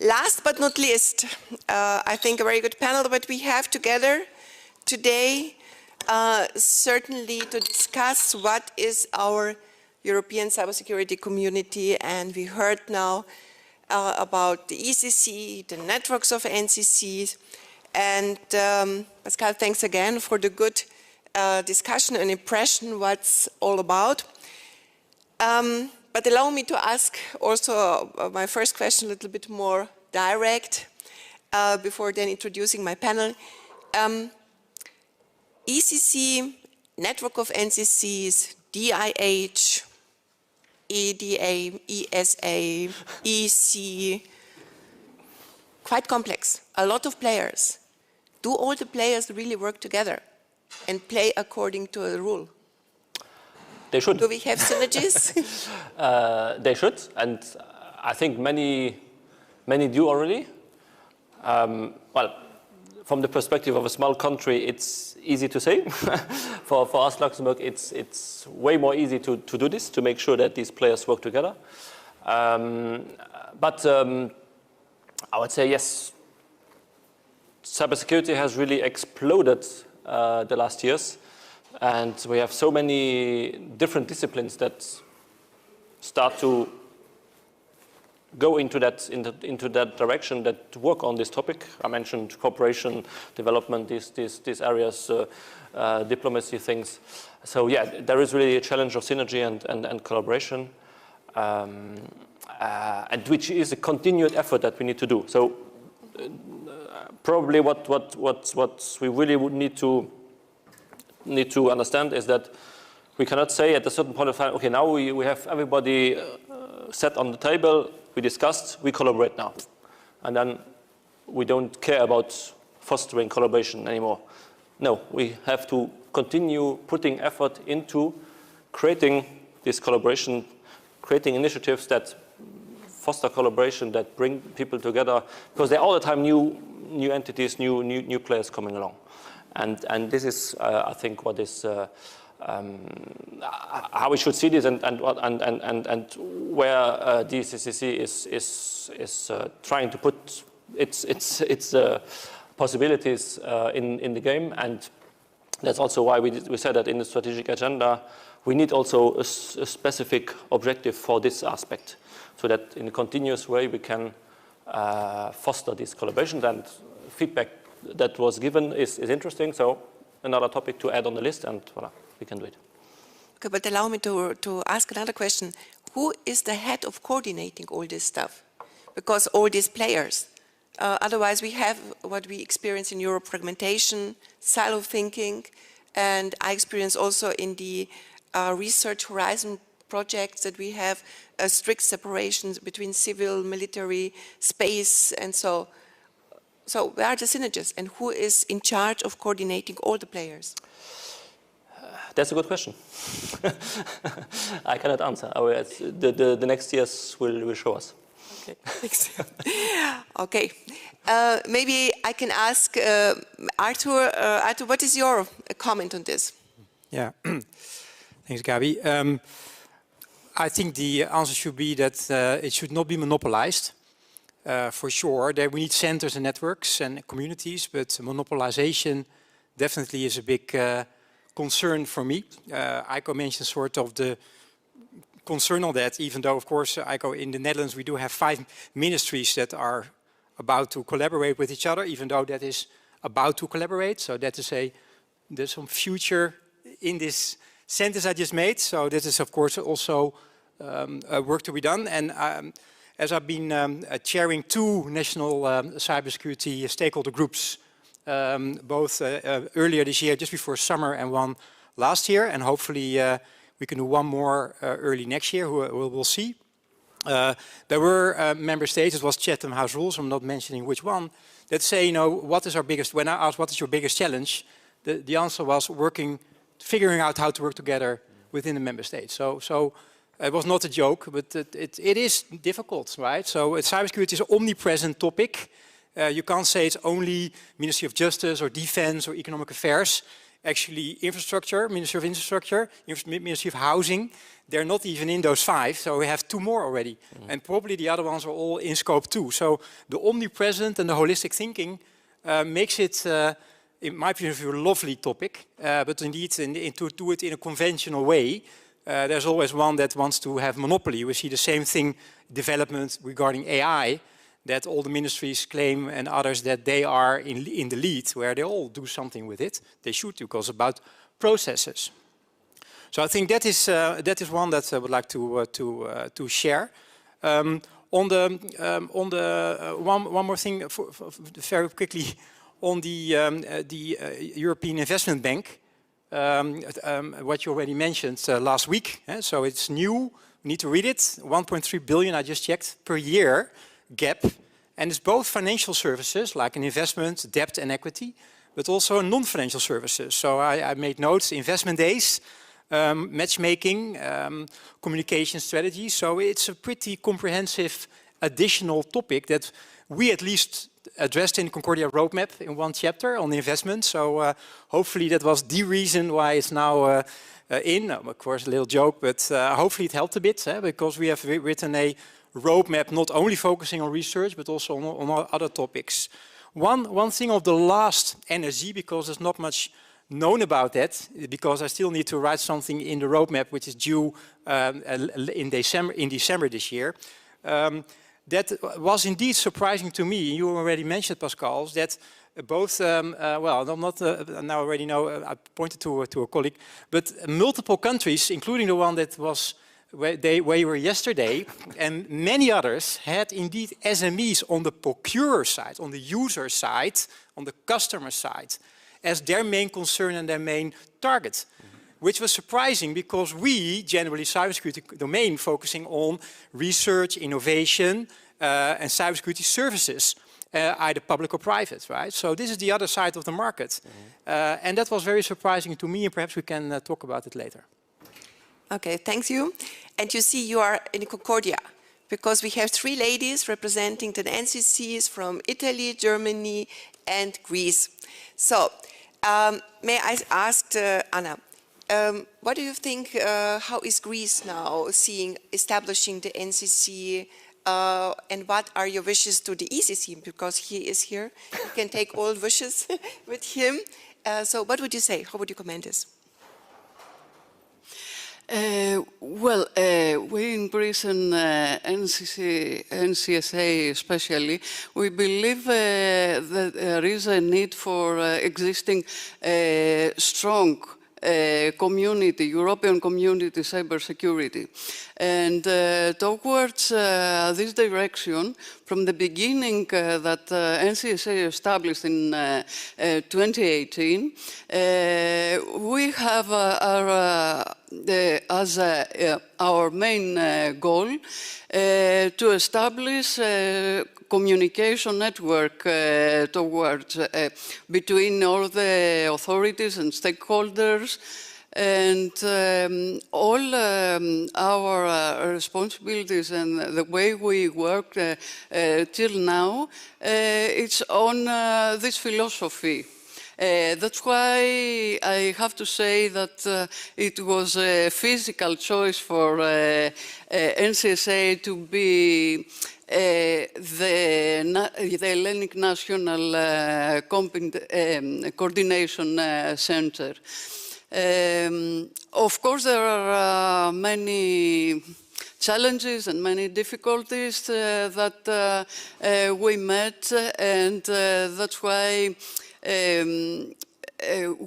Last but not least, I think a very good panel that we have together today, certainly to discuss what is our European cybersecurity community, and we heard now about the ECC, the networks of NCCs, and Pascal, thanks again for the good discussion and impression what's all about. But allow me to ask also my first question a little bit more direct before then introducing my panel. ECC, network of NCCs, DIH, EDA, ESA, EC, quite complex, a lot of players. Do all the players really work together and play according to a rule? They should. Do we have synergies? They should, and I think many do already. Well, from the perspective of a small country, it's easy to say. for us, Luxembourg, it's way more easy to do this, to make sure that these players work together. But I would say yes, cybersecurity has really exploded the last years. And we have so many different disciplines that start to go into that direction, that work on this topic. I mentioned cooperation, development, these areas, diplomacy things. So yeah, there is really a challenge of synergy and collaboration, and which is a continued effort that we need to do. So probably what we really would need to understand is that we cannot say at a certain point of time, okay, now we have everybody set on the table, we discussed, we collaborate now. And then we don't care about fostering collaboration anymore. No, we have to continue putting effort into creating this collaboration, creating initiatives that foster collaboration, that bring people together, because there are all the time new entities, new players coming along. And this is, I think, what is how we should see this, and where DCCC is trying to put its possibilities in the game, and that's also why we said that in the strategic agenda we need also a specific objective for this aspect, so that in a continuous way we can foster these collaborations. And feedback that was given is interesting, so another topic to add on the list, and voila, we can do it. Okay, but allow me to ask another question. Who is the head of coordinating all this stuff? Because all these players, otherwise we have what we experience in Europe, fragmentation, silo thinking, and I experience also in the research horizon projects that we have strict separations between civil, military, space, and so where are the synergies, and who is in charge of coordinating all the players? That's a good question. I cannot answer. The next years will show us. Okay, thanks. Okay, maybe I can ask Arthur. Arthur, what is your comment on this? Yeah, thanks, Gabi. I think the answer should be that it should not be monopolized. For sure, we need centers and networks and communities, but monopolization definitely is a big concern for me. Eiko mentioned sort of the concern on that, even though, of course, Eiko, in the Netherlands, we do have 5 ministries that are about to collaborate with each other, even though that is about to collaborate. So that is there's some future in this sentence I just made. So this is, of course, also work to be done. And as I've been chairing 2 national cybersecurity stakeholder groups, both earlier this year, just before summer, and one last year, and hopefully we can do one more early next year, we'll see. There were member states, it was Chatham House rules, I'm not mentioning which one, that say, you know, what is our biggest, when I asked what is your biggest challenge, the answer was figuring out how to work together within the member states. So it was not a joke, but it is difficult, right? So cybersecurity is an omnipresent topic. You can't say it's only Ministry of Justice or Defense or Economic Affairs. Actually, infrastructure, Ministry of Infrastructure, Ministry of Housing, they're not even in those 5, so we have 2 more already. And probably the other ones are all in scope too. So the omnipresent and the holistic thinking makes it, in my view, a lovely topic. But indeed, to do it in a conventional way, there's always one that wants to have monopoly. We see the same thing, development regarding AI, that all the ministries claim and others that they are in the lead, where they all do something with it. They should, because it's about processes. So I think that is one that I would like to share. On the one more thing, very quickly, on the European Investment Bank, what you already mentioned last week. So it's new. We need to read it. 1.3 billion, I just checked, per year gap. And it's both financial services, like an investment, debt and equity, but also non-financial services. So I made notes, investment days, matchmaking, communication strategy. So it's a pretty comprehensive additional topic that we at least addressed in the Concordia roadmap in one chapter on investment. So hopefully that was the reason why it's now in. Of course, a little joke, but hopefully it helped a bit, because we have written a roadmap not only focusing on research, but also on other topics. One thing of the last energy, because there's not much known about that, because I still need to write something in the roadmap, which is due in December this year. That was indeed surprising to me. You already mentioned, Pascal, that both, well, I'm not, now already know, I pointed to a colleague, but multiple countries, including the one that was where you were yesterday, and many others had indeed SMEs on the procurer side, on the user side, on the customer side, as their main concern and their main target. Which was surprising, because we, generally cybersecurity domain, focusing on research, innovation, and cybersecurity services, either public or private, right? So this is the other side of the market. And that was very surprising to me, and perhaps we can talk about it later. Okay, thank you. And you see, you are in Concordia, because we have 3 ladies representing the NCCs from Italy, Germany, and Greece. So, may I ask Anna, what do you think, how is Greece now establishing the NCC, and what are your wishes to the ECC, because he is here, you can take all wishes with him. So what would you say, how would you comment this? Well, we in Greece and NCSA especially, we believe that there is a need for existing strong community, European community cybersecurity. And towards this direction, from the beginning that NCSA established in 2018, we have as our main goal to establish a communication network towards between all the authorities and stakeholders, and all our responsibilities and the way we work till now, it's on this philosophy. That's why I have to say that it was a physical choice for NCSA to be the Hellenic National Coordination Center. Of course, there are many challenges and many difficulties that we met, and that's why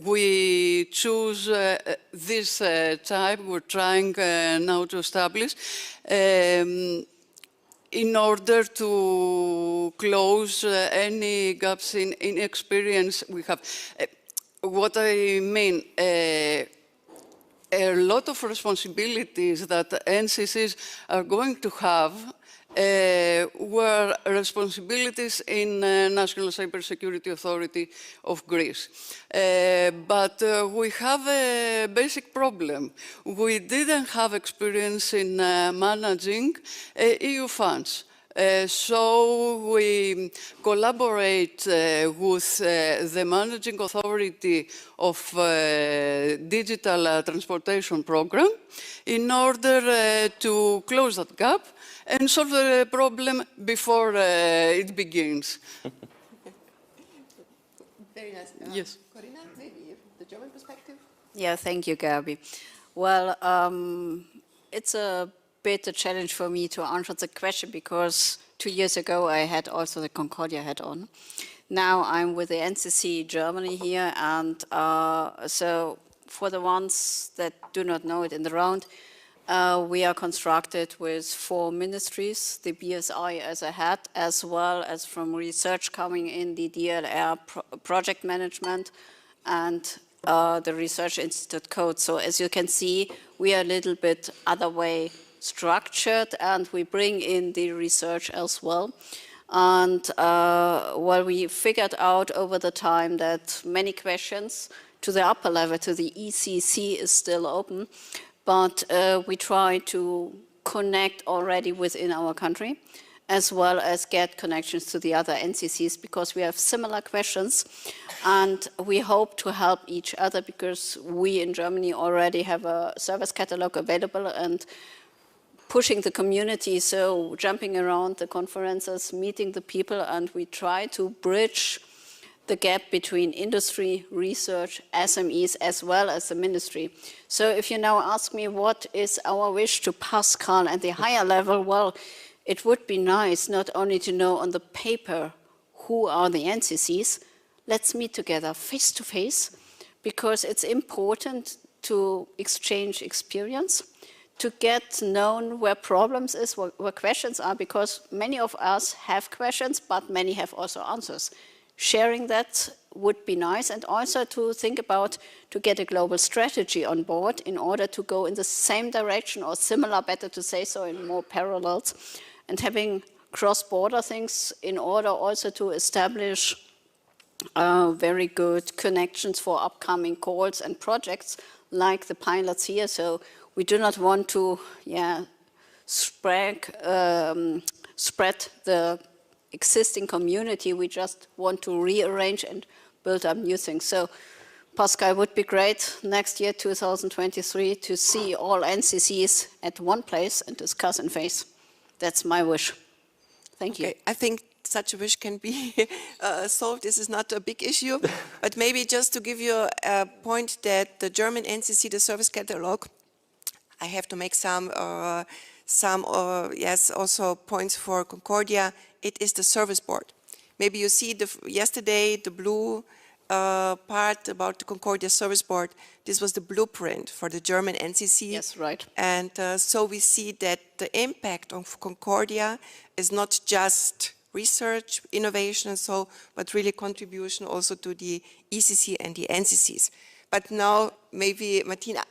we choose this type we're trying now to establish in order to close any gaps in experience we have. What I mean, a lot of responsibilities that NCCs are going to have were responsibilities in National Cybersecurity Authority of Greece. But we have a basic problem. We didn't have experience in managing EU funds. So we we collaborate with the managing authority of digital transportation program in order to close that gap and solve the problem before it begins. Very nice. Yes. Corinna, maybe the German perspective? Yeah, thank you, Gabi. Well, it's a bit a challenge for me to answer the question because 2 years ago I had also the Concordia hat on. Now I'm with the NCC Germany here, and so for the ones that do not know it in the round, we are constructed with 4 ministries, the BSI as a head, as well as from research coming in the DLR project management and the Research Institute Code. So as you can see, we are a little bit other way structured, and we bring in the research as well. And well, we figured out over the time that many questions to the upper level, to the ECC, is still open, but we try to connect already within our country, as well as get connections to the other NCCs, because we have similar questions, and we hope to help each other, because we in Germany already have a service catalog available and pushing the community, so jumping around the conferences, meeting the people, and we try to bridge the gap between industry, research, SMEs, as well as the ministry. So if you now ask me what is our wish to Pascal at the higher level, well, it would be nice not only to know on the paper who are the NCCs, let's meet together face to face, because it's important to exchange experience, to get known where problems is, where questions are, because many of us have questions, but many have also answers. Sharing that would be nice, and also to think about to get a global strategy on board in order to go in the same direction, or similar, better to say so, in more parallels, and having cross-border things in order also to establish very good connections for upcoming calls and projects like the pilots here. So we do not want to spread the existing community. We just want to rearrange and build up new things. So Pascal, would be great next year, 2023, to see all NCCs at one place and discuss in face. That's my wish. Thank you. Okay, I think such a wish can be solved. This is not a big issue, but maybe just to give you a point that the German NCC, the service catalog, I have to make some also points for Concordia. It is the service board. Maybe you see yesterday the blue part about the Concordia service board. This was the blueprint for the German NCC. Yes, right. And so we see that the impact of Concordia is not just research, innovation and so, but really contribution also to the ECC and the NCCs. But now maybe Martina,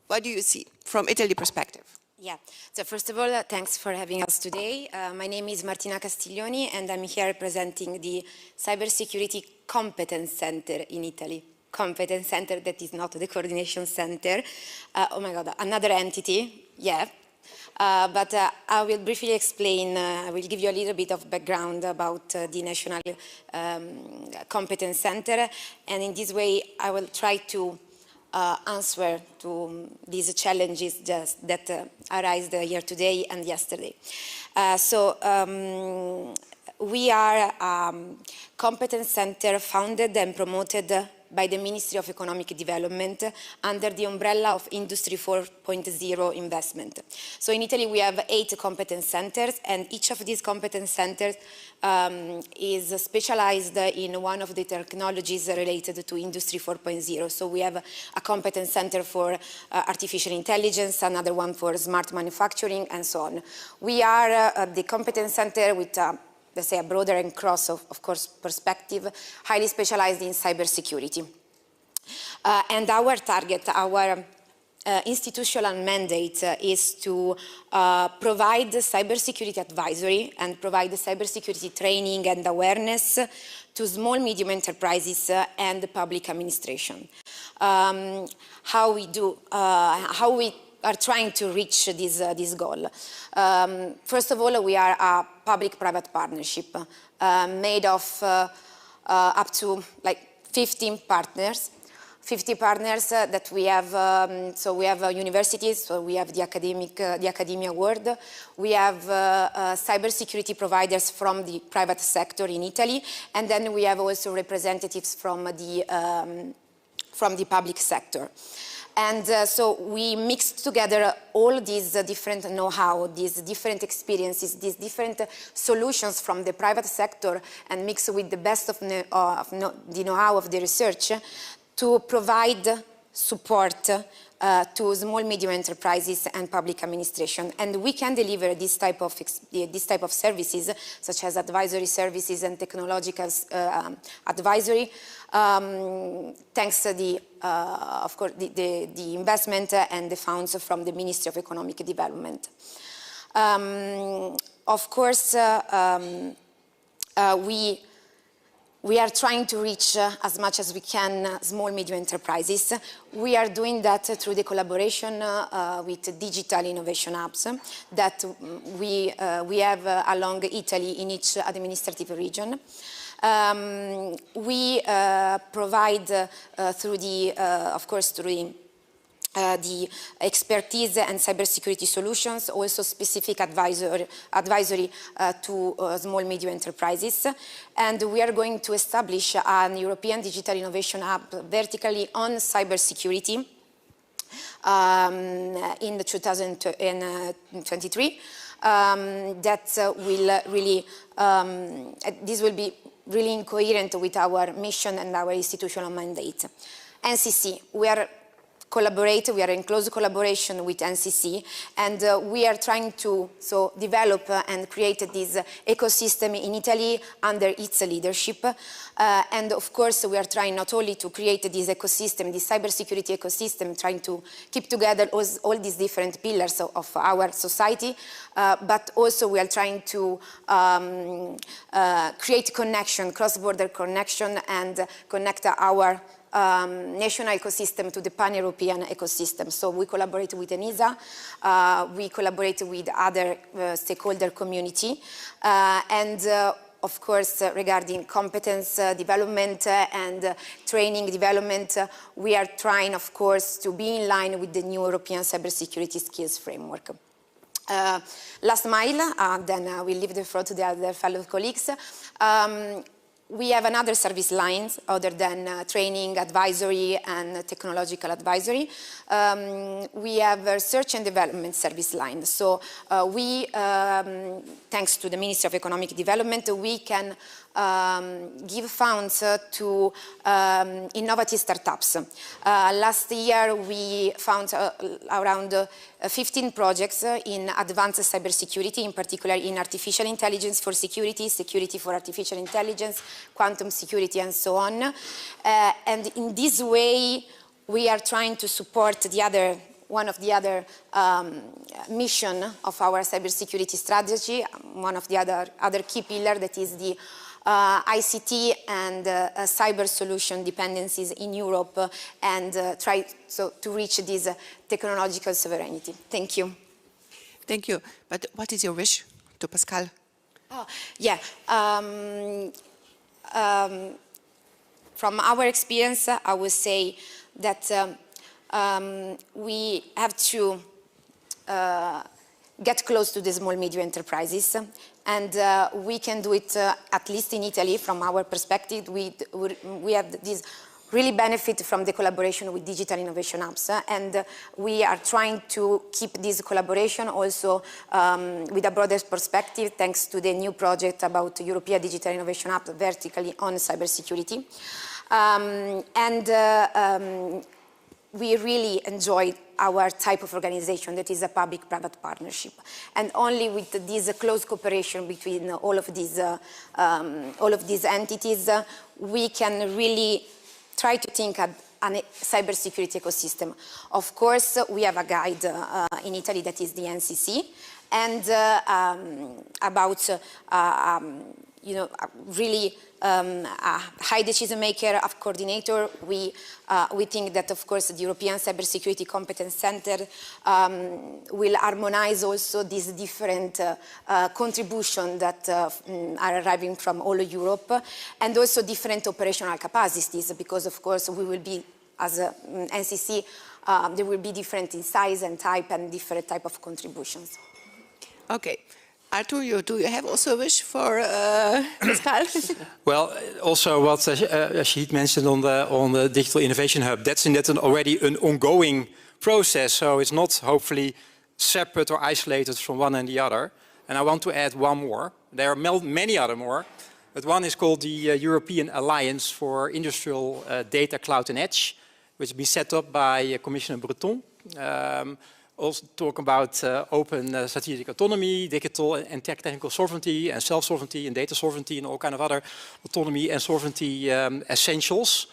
what do you see from Italy perspective? Yeah, so first of all, thanks for having us today. My name is Martina Castiglioni, and I'm here representing the Cybersecurity Competence Center in Italy. Competence Center, that is not the coordination center. Oh my God, another entity, yeah. But I will briefly explain, I will give you a little bit of background about the National Competence Center, and in this way I will try to answer to these challenges that arise here today and yesterday. We are a competence center founded and promoted by the Ministry of Economic Development under the umbrella of Industry 4.0 investment. So in Italy we have 8 competence centers, and each of these competence centers is specialized in one of the technologies related to Industry 4.0. So we have a competence center for artificial intelligence, another one for smart manufacturing, and so on. We are the competence center with let's say a broader and cross, of course, perspective, highly specialized in cybersecurity. And our target, our institutional mandate is to provide cybersecurity advisory and provide cybersecurity training and awareness to small, medium enterprises and the public administration. How we are trying to reach this goal. First of all, we are a public-private partnership. made of up to like 15 partners. 50 partners that we have, so we have universities, so we have the academia world, we have cybersecurity providers from the private sector in Italy, and then we have also representatives from the public sector. And so we mixed together all these different know-how, these different experiences, these different solutions from the private sector, and mixed with the best of the know-how of the research to provide support to small, medium enterprises and public administration. And we can deliver this type of services, such as advisory services and technological advisory, thanks to the, of course, the investment and the funds from the Ministry of Economic Development. Of course, we are trying to reach as much as we can small, medium enterprises. We are doing that through the collaboration with digital innovation hubs that we have along Italy in each administrative region. We provide through the, of course, through the expertise and cybersecurity solutions, also specific advisory to small, medium enterprises. And we are going to establish an European Digital Innovation Hub vertically on cybersecurity in 2023. That will really, this will be really incoherent with our mission and our institutional mandate. NCC, we are in close collaboration with NCC, and we are trying to develop and create this ecosystem in Italy under its leadership. And of course, we are trying not only to create this ecosystem, this cybersecurity ecosystem, trying to keep together all these different pillars of our society, but also we are trying to create connection, cross-border connection, and connect our national ecosystem to the pan-European ecosystem. So we collaborate with ENISA, we collaborate with other stakeholder community, and of course, regarding competence development and training development, we are trying, of course, to be in line with the new European cybersecurity skills framework. Last mile, then we'll leave the floor to the other fellow colleagues. We have another service lines other than training, advisory, and technological advisory. We have a research and development service line. So we, thanks to the Ministry of Economic Development, we can give funds to innovative startups. Last year we found around 15 projects in advanced cybersecurity, in particular in artificial intelligence for security, security for artificial intelligence, quantum security, and so on. And in this way, we are trying to support one of the other mission of our cybersecurity strategy, one of the other key pillar, that is the ICT and cyber solution dependencies in Europe, and try to reach this technological sovereignty. Thank you. Thank you. But what is your wish to Pascal? Oh, yeah. From our experience, I would say that we have to get close to the small, medium enterprises, and we can do it at least in Italy. From our perspective, we have this really benefit from the collaboration with digital innovation hubs, and we are trying to keep this collaboration also with a broader perspective, thanks to the new project about European Digital Innovation Hub vertically on cybersecurity. We really enjoy our type of organization that is a public-private partnership, and only with this close cooperation between all of these entities, we can really try to think at a cybersecurity ecosystem. Of course, we have a guide in Italy that is the NCC, and about really a high decision maker, a coordinator. We think that, of course, the European Cybersecurity Competence Center will harmonize also these different contributions that are arriving from all of Europe, and also different operational capacities, because, of course, we will be, as NCC, there will be different in size and type and different type of contributions. Okay. Arthur, do you have also a wish for Pascal? Well, also what Schmitt mentioned on the Digital Innovation Hub, that's already an ongoing process, so it's not hopefully separate or isolated from one and the other. And I want to add one more. There are many other more, but one is called the European Alliance for Industrial Data, Cloud and Edge, which has been set up by Commissioner Breton. Also talk about open strategic autonomy, digital and technical sovereignty, and self-sovereignty and data sovereignty and all kind of other autonomy and sovereignty essentials,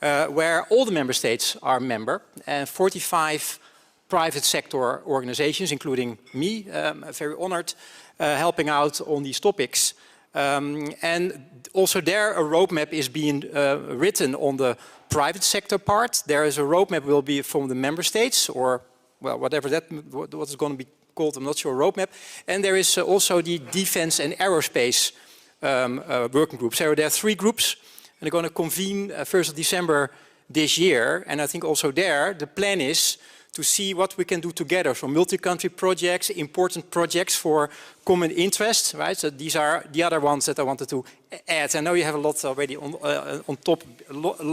where all the member states are member, and 45 private sector organizations, including me, very honored, helping out on these topics. And also there a roadmap is being written on the private sector part. There is a roadmap will be from the member states, or well, whatever what is going to be called, I'm not sure, roadmap. And there is also the defense and aerospace working group. So there are 3 groups, and they're going to convene 1st of December this year. And I think also there, the plan is to see what we can do together. So multi-country projects, important projects for common interest, right? So these are the other ones that I wanted to add. I know you have a lot already on top,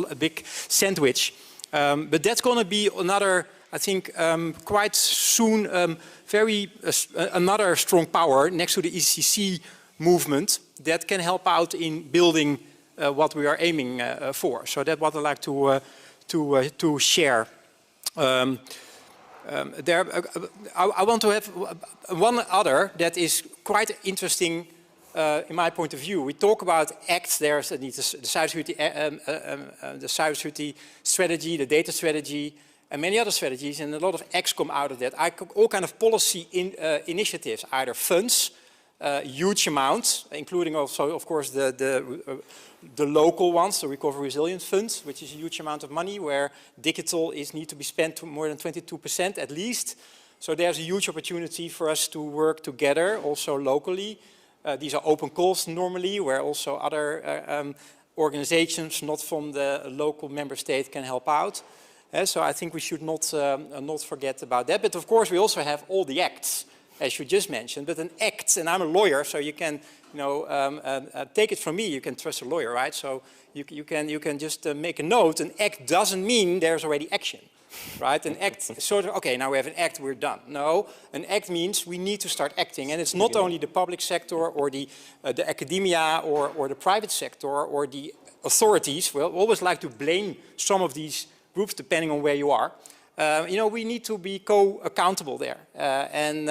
a big sandwich. But that's going to be another, I think, quite soon, another strong power next to the ECC movement that can help out in building what we are aiming for. So that's what I'd like to share. I want to have one other that is quite interesting in my point of view. We talk about acts. There's the cybersecurity strategy, the data strategy, and many other strategies, and a lot of acts come out of that. All kind of policy initiatives, either funds, huge amounts, including also, of course, the local ones, the Recovery Resilience Fund, which is a huge amount of money, where digital need to be spent to more than 22% at least. So there's a huge opportunity for us to work together, also locally. These are open calls normally, where also other organizations not from the local member state can help out. So I think we should not forget about that. But of course, we also have all the acts, as you just mentioned. But an act, and I'm a lawyer, so you can, take it from me. You can trust a lawyer, right? So you can just make a note. An act doesn't mean there's already action, right? An act sort of, okay, now we have an act, we're done. No, an act means we need to start acting, and it's not only the public sector or the academia or the private sector or the authorities. We'll always like to blame some of these groups depending on where you are. We need to be co-accountable there and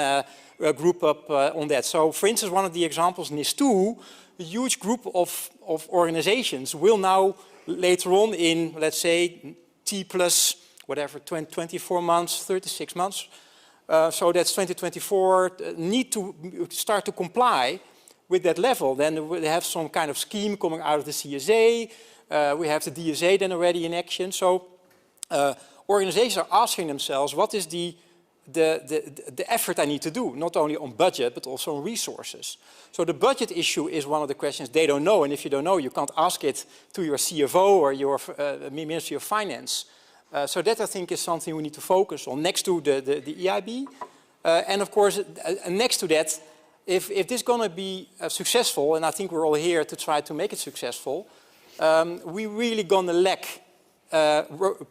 group up on that. So, for instance, one of the examples, NIS2, a huge group of organizations will now later on in, let's say, T plus whatever, 24 months, 36 months. So that's 2024, need to start to comply with that level. Then we have some kind of scheme coming out of the CSA. We have the DSA then already in action. So organizations are asking themselves, what is the effort I need to do, not only on budget, but also on resources. So the budget issue is one of the questions they don't know, and if you don't know, you can't ask it to your CFO or your Ministry of Finance. So that, I think, is something we need to focus on, next to the EIB. And of course, next to that, if this is going to be successful, and I think we're all here to try to make it successful, we're really going to lack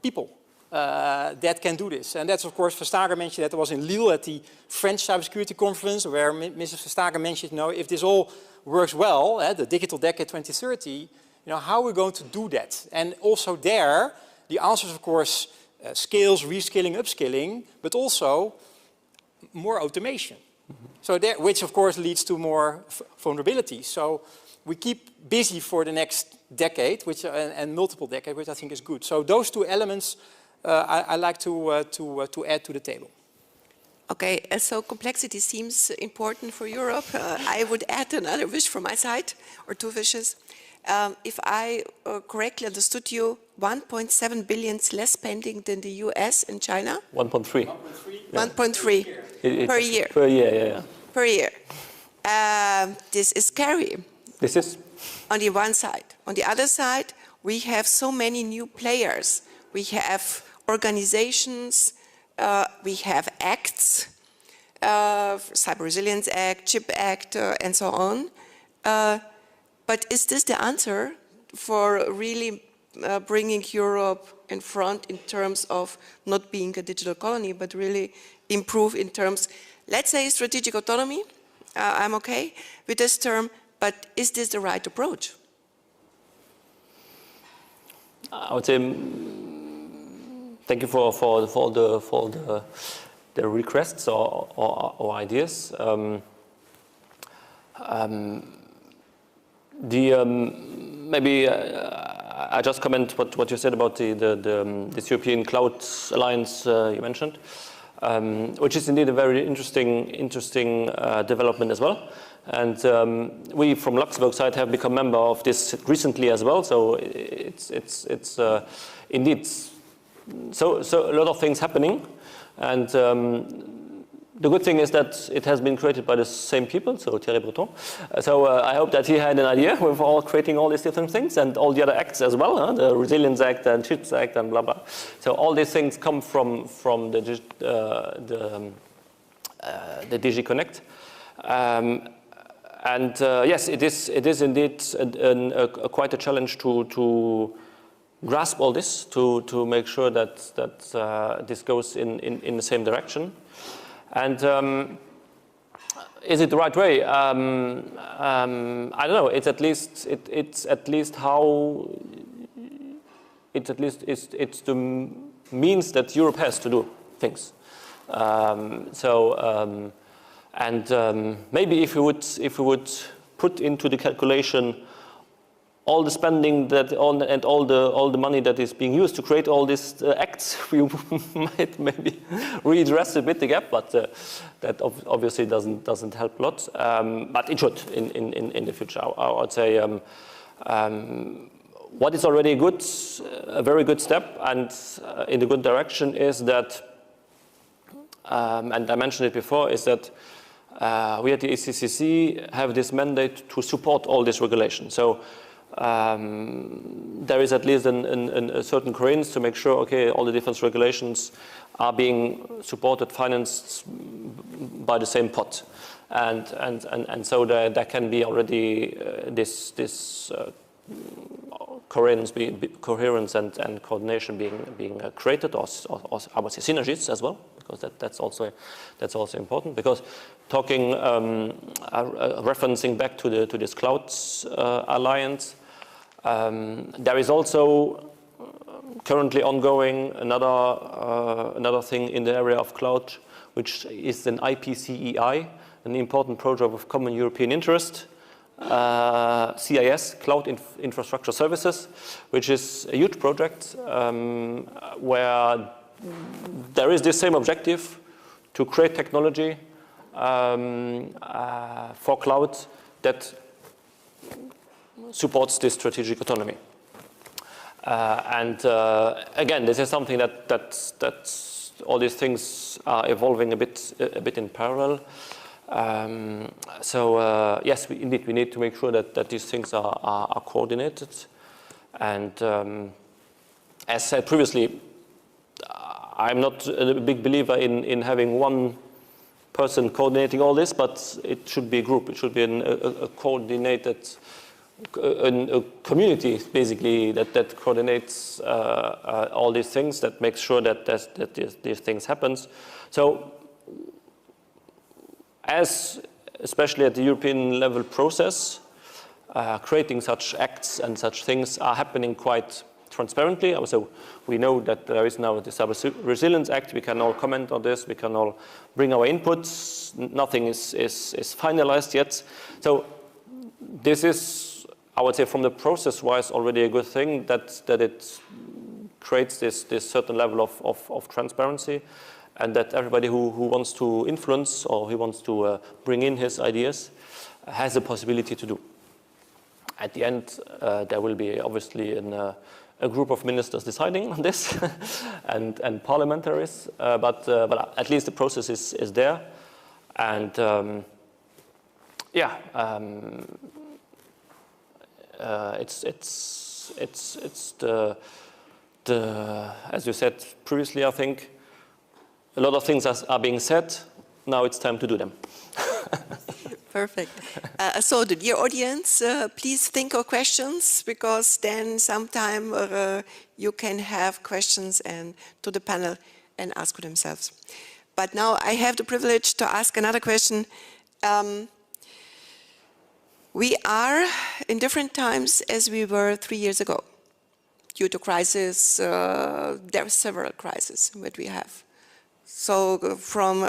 people that can do this. And that's, of course, Verstager mentioned that. I was in Lille at the French Cybersecurity Conference, where Mrs. Verstager mentioned, if this all works well, the Digital Decade 2030, how are we going to do that? And also there, the answer is, of course, skills, reskilling, upskilling, but also more automation. So there, which, of course, leads to more vulnerabilities. So we keep busy for the next decade, and multiple decades, which I think is good. So those two elements I like to add to the table. Okay, so complexity seems important for Europe. I would add another wish from my side, or two wishes. If I correctly understood you, 1.7 billion less spending than the US and China? 1.3. 1.3 per year. Per year, yeah. Per year. This is scary. This is? On the one side. On the other side, we have so many new players. We have organizations, we have acts, Cyber Resilience Act, CHIP Act, and so on. But is this the answer for really bringing Europe in front in terms of not being a digital colony, but really improve in terms, let's say, strategic autonomy? I'm okay with this term, but is this the right approach? I would say thank you for the requests or ideas. Maybe I just comment what you said about this European Cloud Alliance you mentioned, which is indeed a very interesting development as well. And we from Luxembourg side have become member of this recently as well. So it's indeed so a lot of things happening. And the good thing is that it has been created by the same people, so Thierry Breton. So I hope that he had an idea with all creating all these different things and all the other acts as well, the Resilience Act and CHIPS Act and blah blah. So all these things come from the DG Connect. Yes, it is indeed quite a challenge to grasp all this, to make sure that this goes in the same direction. And is it the right way? I don't know. It's at least how it's the means that Europe has to do things. Maybe if we would put into the calculation all the spending and all the money that is being used to create all these acts, we might maybe readdress a bit the gap, but that obviously doesn't help a lot. But it should in the future. I would say what is already a very good step and in the good direction is that, and I mentioned it before, is that we at the ECCC have this mandate to support all this regulation. So there is at least a certain coherence to make sure, okay, all the different regulations are being supported, financed by the same pot, and so there can be already this coherence and coordination being created, or I would say synergies as well, because that's also important. Because talking referencing back to this Clouds Alliance. There is also currently ongoing another thing in the area of cloud, which is an IPCEI, an important project of common European interest, CIS, Cloud Infrastructure Services, which is a huge project where there is this same objective to create technology for cloud that supports this strategic autonomy. Again, this is something that all these things are evolving a bit in parallel. Yes, we need to make sure that these things are coordinated. And as said previously, I'm not a big believer in having one person coordinating all this, but it should be a group. It should be a coordinated a community, basically, that coordinates all these things, that makes sure that these things happen. So, especially at the European level process, creating such acts and such things are happening quite transparently. So we know that there is now the Cyber Resilience Act. We can all comment on this. We can all bring our inputs. Nothing is finalized yet. So this is, I would say, from the process-wise, already a good thing that it creates this certain level of transparency. and that everybody who wants to influence or who wants to bring in his ideas has the possibility to do. At the end, there will be obviously a group of ministers deciding on this and parliamentaries, but at least the process is there. And it's the as you said previously, I think a lot of things are being said. Now it's time to do them. Perfect. So the dear audience, please think of questions, because then sometime you can have questions and to the panel and ask for themselves. But now I have the privilege to ask another question. We are in different times as we were 3 years ago. Due to crisis, there are several crises that we have. So from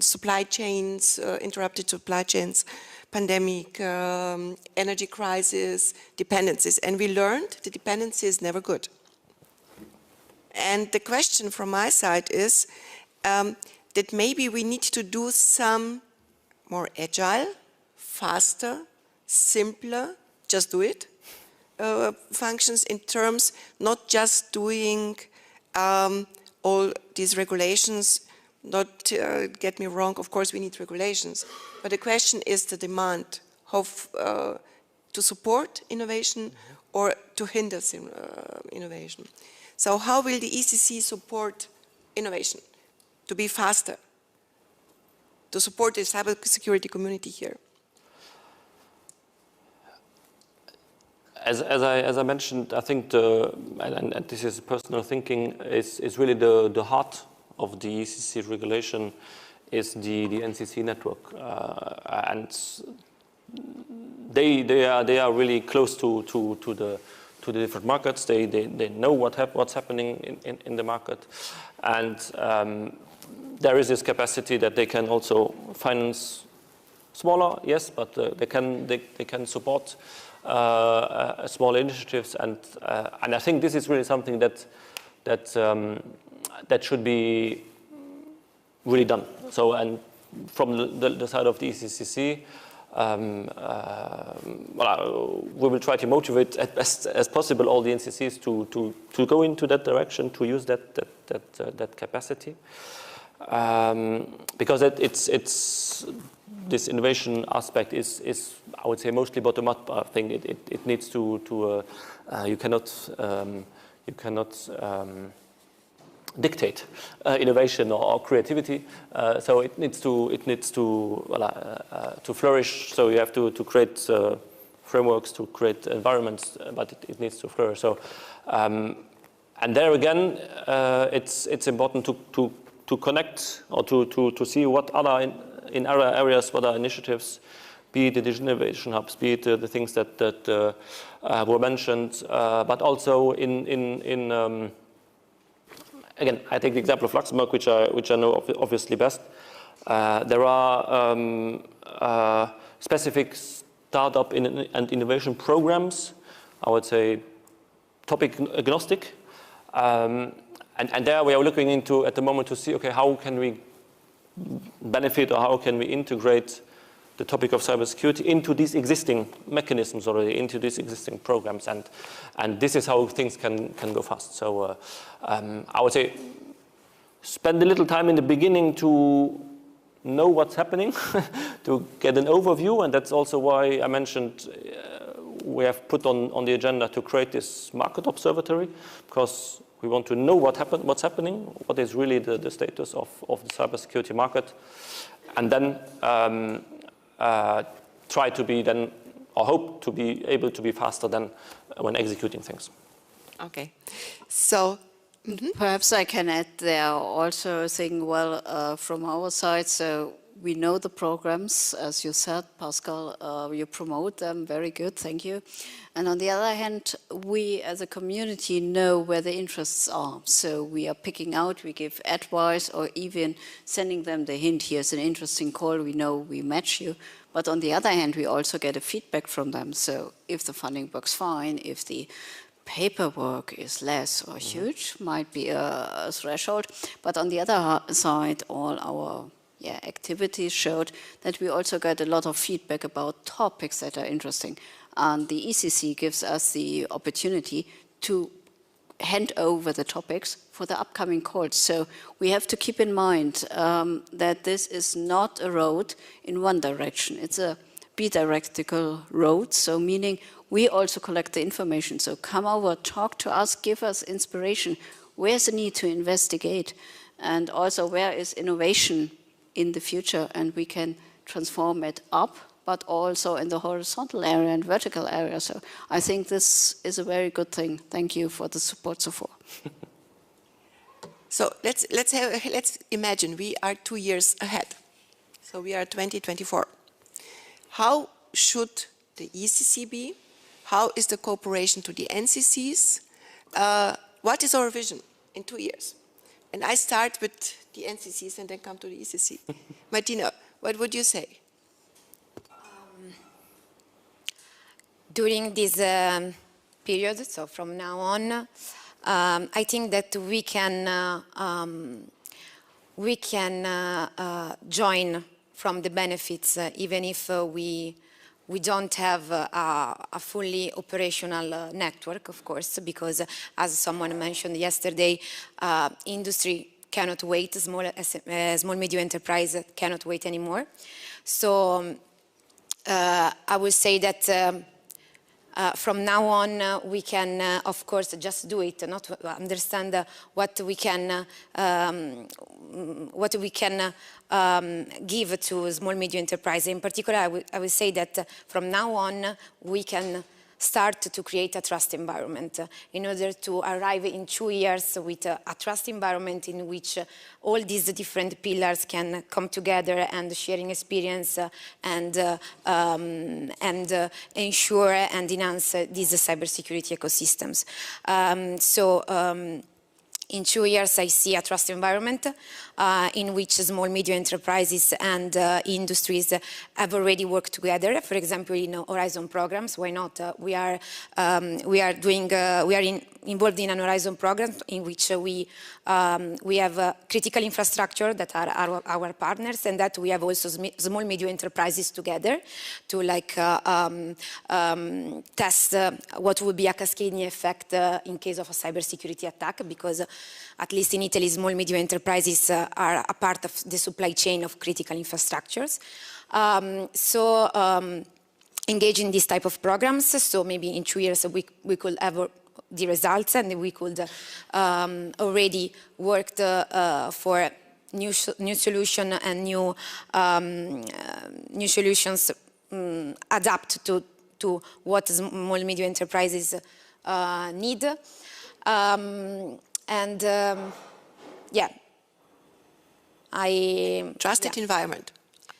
supply chains, interrupted supply chains, pandemic, energy crisis, dependencies. And we learned the dependency is never good. And the question from my side is that maybe we need to do some more agile, faster, simpler, just do it, functions in terms not just doing all these regulations. Not get me wrong, of course we need regulations, but the question is the demand, how to support innovation or to hinder innovation. So how will the ECC support innovation to be faster, to support the cybersecurity community here? As I mentioned, I think and this is personal thinking, is really the heart of the ECC regulation is the NCC network, and they are really close to the different markets. They know what's happening in the market, and there is this capacity that they can also finance smaller, yes, but they can support small initiatives, and I think this is really something that should be really done. So, and from the side of the ECCC, we will try to motivate as best as possible all the NCCs to go into that direction, to use that capacity, because it's this innovation aspect is I would say mostly bottom up. I think it needs to you cannot dictate innovation or creativity. So it needs to flourish. So you have to create frameworks, to create environments, but it needs to flourish. So and there again, it's important to connect or to see what other in other areas, what are initiatives, be it the digital innovation hubs, be it the things that were mentioned, but also in again, I take the example of Luxembourg, which I know obviously best. There are specific startup and innovation programs, I would say topic agnostic, and there we are looking into at the moment to see, okay, how can we benefit or how can we integrate the topic of cybersecurity into these existing mechanisms already, into these existing programs, and this is how things can go fast. So I would say spend a little time in the beginning to know what's happening, to get an overview, and that's also why I mentioned we have put on the agenda to create this market observatory, because we want to know what's happening, what is really the status of the cybersecurity market, and then try to be then, or hope to be able to be faster than when executing things. Okay, so perhaps I can add there also saying, well, from our side, so we know the programs, as you said, Pascal, you promote them, very good, thank you. And on the other hand, we as a community know where the interests are. So we are picking out, we give advice, or even sending them the hint, here's an interesting call, we know we match you. But on the other hand, we also get a feedback from them. So if the funding works fine, if the paperwork is less or huge, might be a threshold. But on the other side, all our activities showed that we also got a lot of feedback about topics that are interesting. And the ECC gives us the opportunity to hand over the topics for the upcoming calls. So we have to keep in mind that this is not a road in one direction. It's a bidirectional road, so meaning we also collect the information. So come over, talk to us, give us inspiration. Where's the need to investigate? And also where is innovation in the future? And we can transform it up, but also in the horizontal area and vertical area. So I think this is a very good thing. Thank you for the support so far. So let's imagine we are 2 years ahead. So we are 2024. How should the ECC be? How is the cooperation to the NCCs? What is our vision in 2 years? And I start with the NCCs and then come to the ECC. Martina, what would you say? During this period, so from now on, I think that we can join from the benefits, even if we don't have a fully operational network, of course, because as someone mentioned yesterday, industry cannot wait, small medium enterprise cannot wait anymore. So I would say that from now on, we can, of course, just do it, not understand what we can give to small medium enterprise. In particular, I would say that from now on, we can start to create a trust environment in order to arrive in 2 years with a trust environment in which all these different pillars can come together and sharing experience and ensure and enhance these cybersecurity ecosystems. In 2 years, I see a trust environment in which small, medium enterprises and industries have already worked together. For example, in Horizon programs, why not? We are involved in an Horizon program in which we have critical infrastructure that are our partners, and that we have also small, medium enterprises together to test what would be a cascading effect in case of a cybersecurity attack, because at least in Italy, small, medium enterprises are a part of the supply chain of critical infrastructures. Engage in this type of programs, so maybe in 2 years we could have the results, and we could already work for new solution and new solutions adapt to what small medium enterprises need. Trusted environment.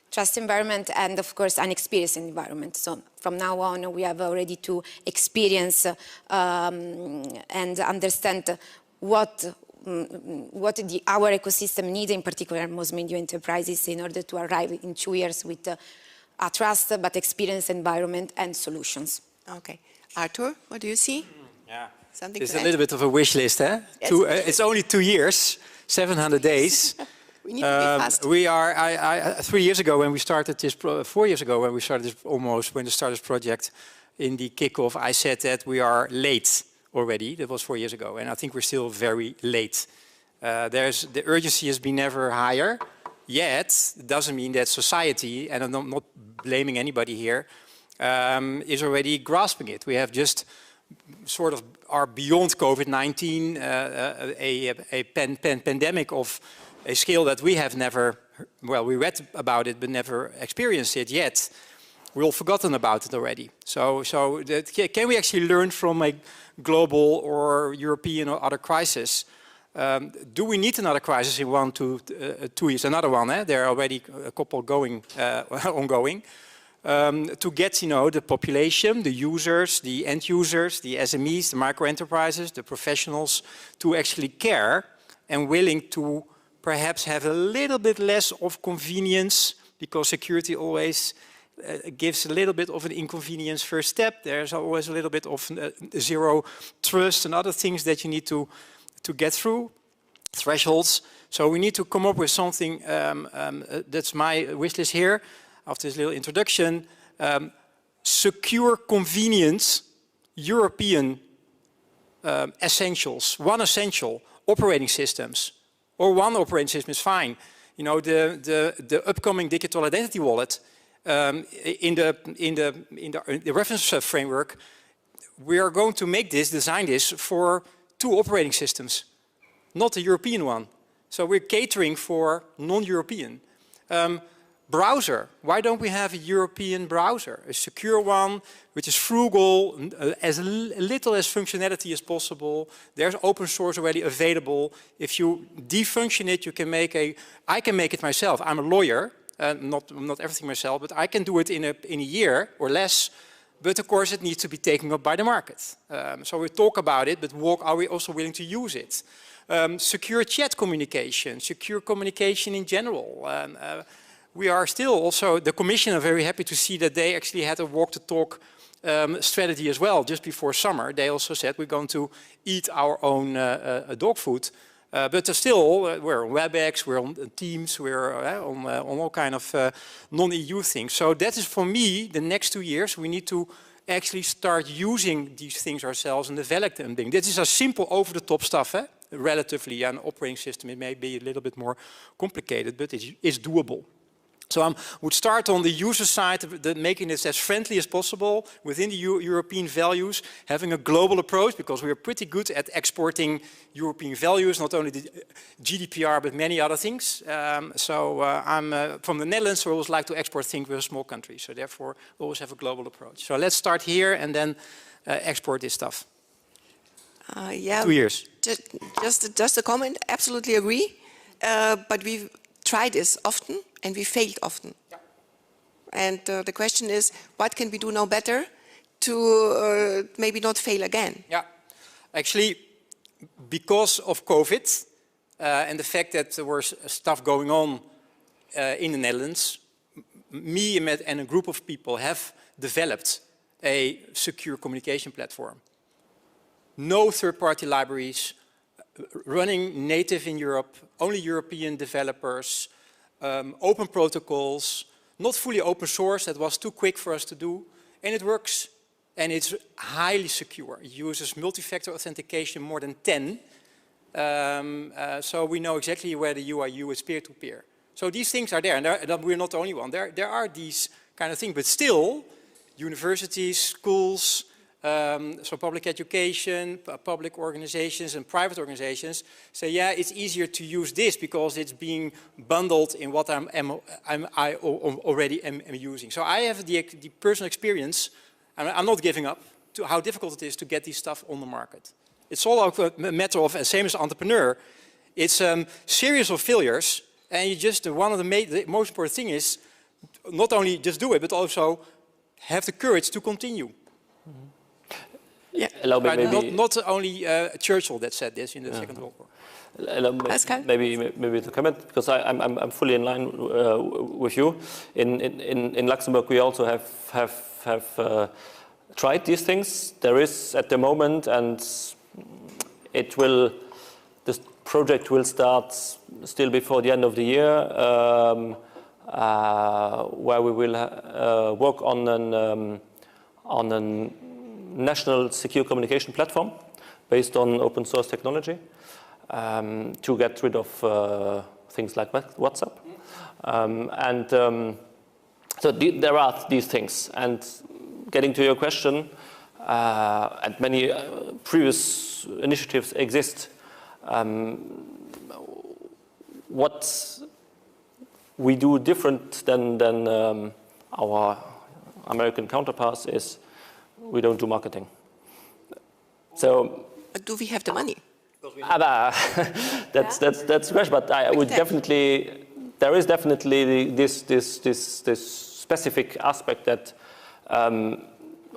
Trust environment, and of course an experienced environment. So from now on we have already to experience and understand what our ecosystem needs, in particular most medium enterprises, in order to arrive in 2 years with a trust but experienced environment and solutions. Okay. Arthur, what do you see? Yeah. Something It's to a add? little bit of a wish list, eh? Yes. It's only 2 years, 700 days. We need to be fast. We are, 3 years ago when we started this, 4 years ago when we started this, almost when we started this project, in the kickoff, I said that we are late already. That was 4 years ago, and I think we're still very late. The urgency has been never higher, yet it doesn't mean that society, and I'm not blaming anybody here, is already grasping it. We have just sort of are beyond COVID-19, a pandemic of a scale that we have never, well, we read about it, but never experienced it yet. We're all forgotten about it already. So can we actually learn from a global or European or other crisis? Do we need another crisis in 1 to 2 years? Another one, eh? There are already a couple going, ongoing. To get, the population, the users, the end users, the SMEs, the micro enterprises, the professionals, to actually care and willing to perhaps have a little bit less of convenience, because security always gives a little bit of an inconvenience first step. There's always a little bit of zero trust and other things that you need to get through, thresholds. So we need to come up with something, that's my wish list here, after this little introduction, secure, convenient, European essentials. One essential, operating systems, or one operating system is fine. You know, the upcoming digital identity wallet, in the reference framework, we are going to make this, design this for 2 operating systems, not a European one. So we're catering for non-European. Browser, why don't we have a European browser? A secure one, which is frugal, as little as functionality as possible. There's open source already available. If you defunction it, you can make I can make it myself. I'm a lawyer, not everything myself, but I can do it in a year or less. But of course it needs to be taken up by the market. So we talk about it, but are we also willing to use it? Secure chat communication, secure communication in general. We are still also, the Commission are very happy to see that they actually had a walk the talk strategy as well, just before summer. They also said we're going to eat our own dog food. But still, we're on WebEx, we're on Teams, we're on all kind of non-EU things. So that is for me, the next 2 years, we need to actually start using these things ourselves and develop them. This is a simple over-the-top stuff, relatively. An operating system, it may be a little bit more complicated, but it's doable. So I would start on the user side, making this as friendly as possible within the European values, having a global approach, because we are pretty good at exporting European values, not only the GDPR, but many other things. I'm from the Netherlands, so I always like to export things with a small country. So therefore, we always have a global approach. So let's start here and then export this stuff. Yeah, 2 years. Just a comment, absolutely agree. But we've tried this often and we failed often. Yeah. And the question is, what can we do now better to maybe not fail again? Yeah, actually, because of COVID and the fact that there was stuff going on in the Netherlands, me and a group of people have developed a secure communication platform. No third-party libraries, running native in Europe, only European developers, open protocols, not fully open source, that was too quick for us to do, and it works, and it's highly secure. It uses multi-factor authentication more than 10, so we know exactly where the UIU is peer-to-peer. So these things are there, and we're not the only one. There are these kind of things, but still, universities, schools, so public education, public organizations and private organizations say, yeah, it's easier to use this because it's being bundled in what I already am using. So I have the personal experience, and I'm not giving up, to how difficult it is to get this stuff on the market. It's all a matter of, same as entrepreneur, it's a series of failures, and you just, one of the most important thing is not only just do it, but also have the courage to continue. Mm-hmm. Yeah. Not only Churchill that said this in the Second World War. Pascal? Maybe to comment, because I'm fully in line with you. In Luxembourg, we also have tried these things. There is at the moment, and this project will start still before the end of the year, where we will work on an national secure communication platform based on open source technology to get rid of things like WhatsApp. So there are these things. And getting to your question, and many previous initiatives exist. What we do different than our American counterparts is we don't do marketing. So, but do we have the money? That's the question. But I would definitely, there is definitely this specific aspect that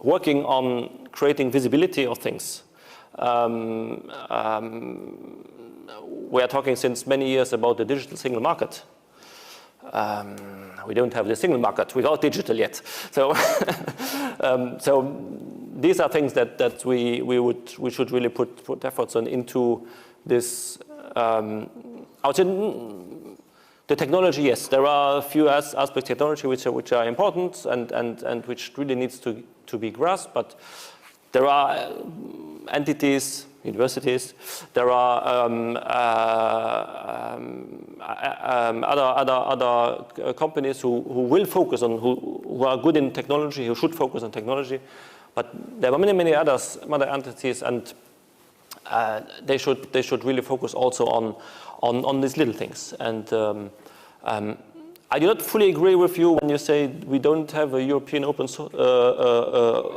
working on creating visibility of things. We are talking since many years about the digital single market. we don't have the single market without digital yet. So, so these are things that we should really put efforts on into this. I would say the technology, yes, there are a few aspects of technology which are important and which really needs to be grasped, but there are entities, universities, there are other companies who will focus on, who are good in technology, who should focus on technology, but there are many other entities, and they should really focus also on these little things. And I do not fully agree with you when you say we don't have a European open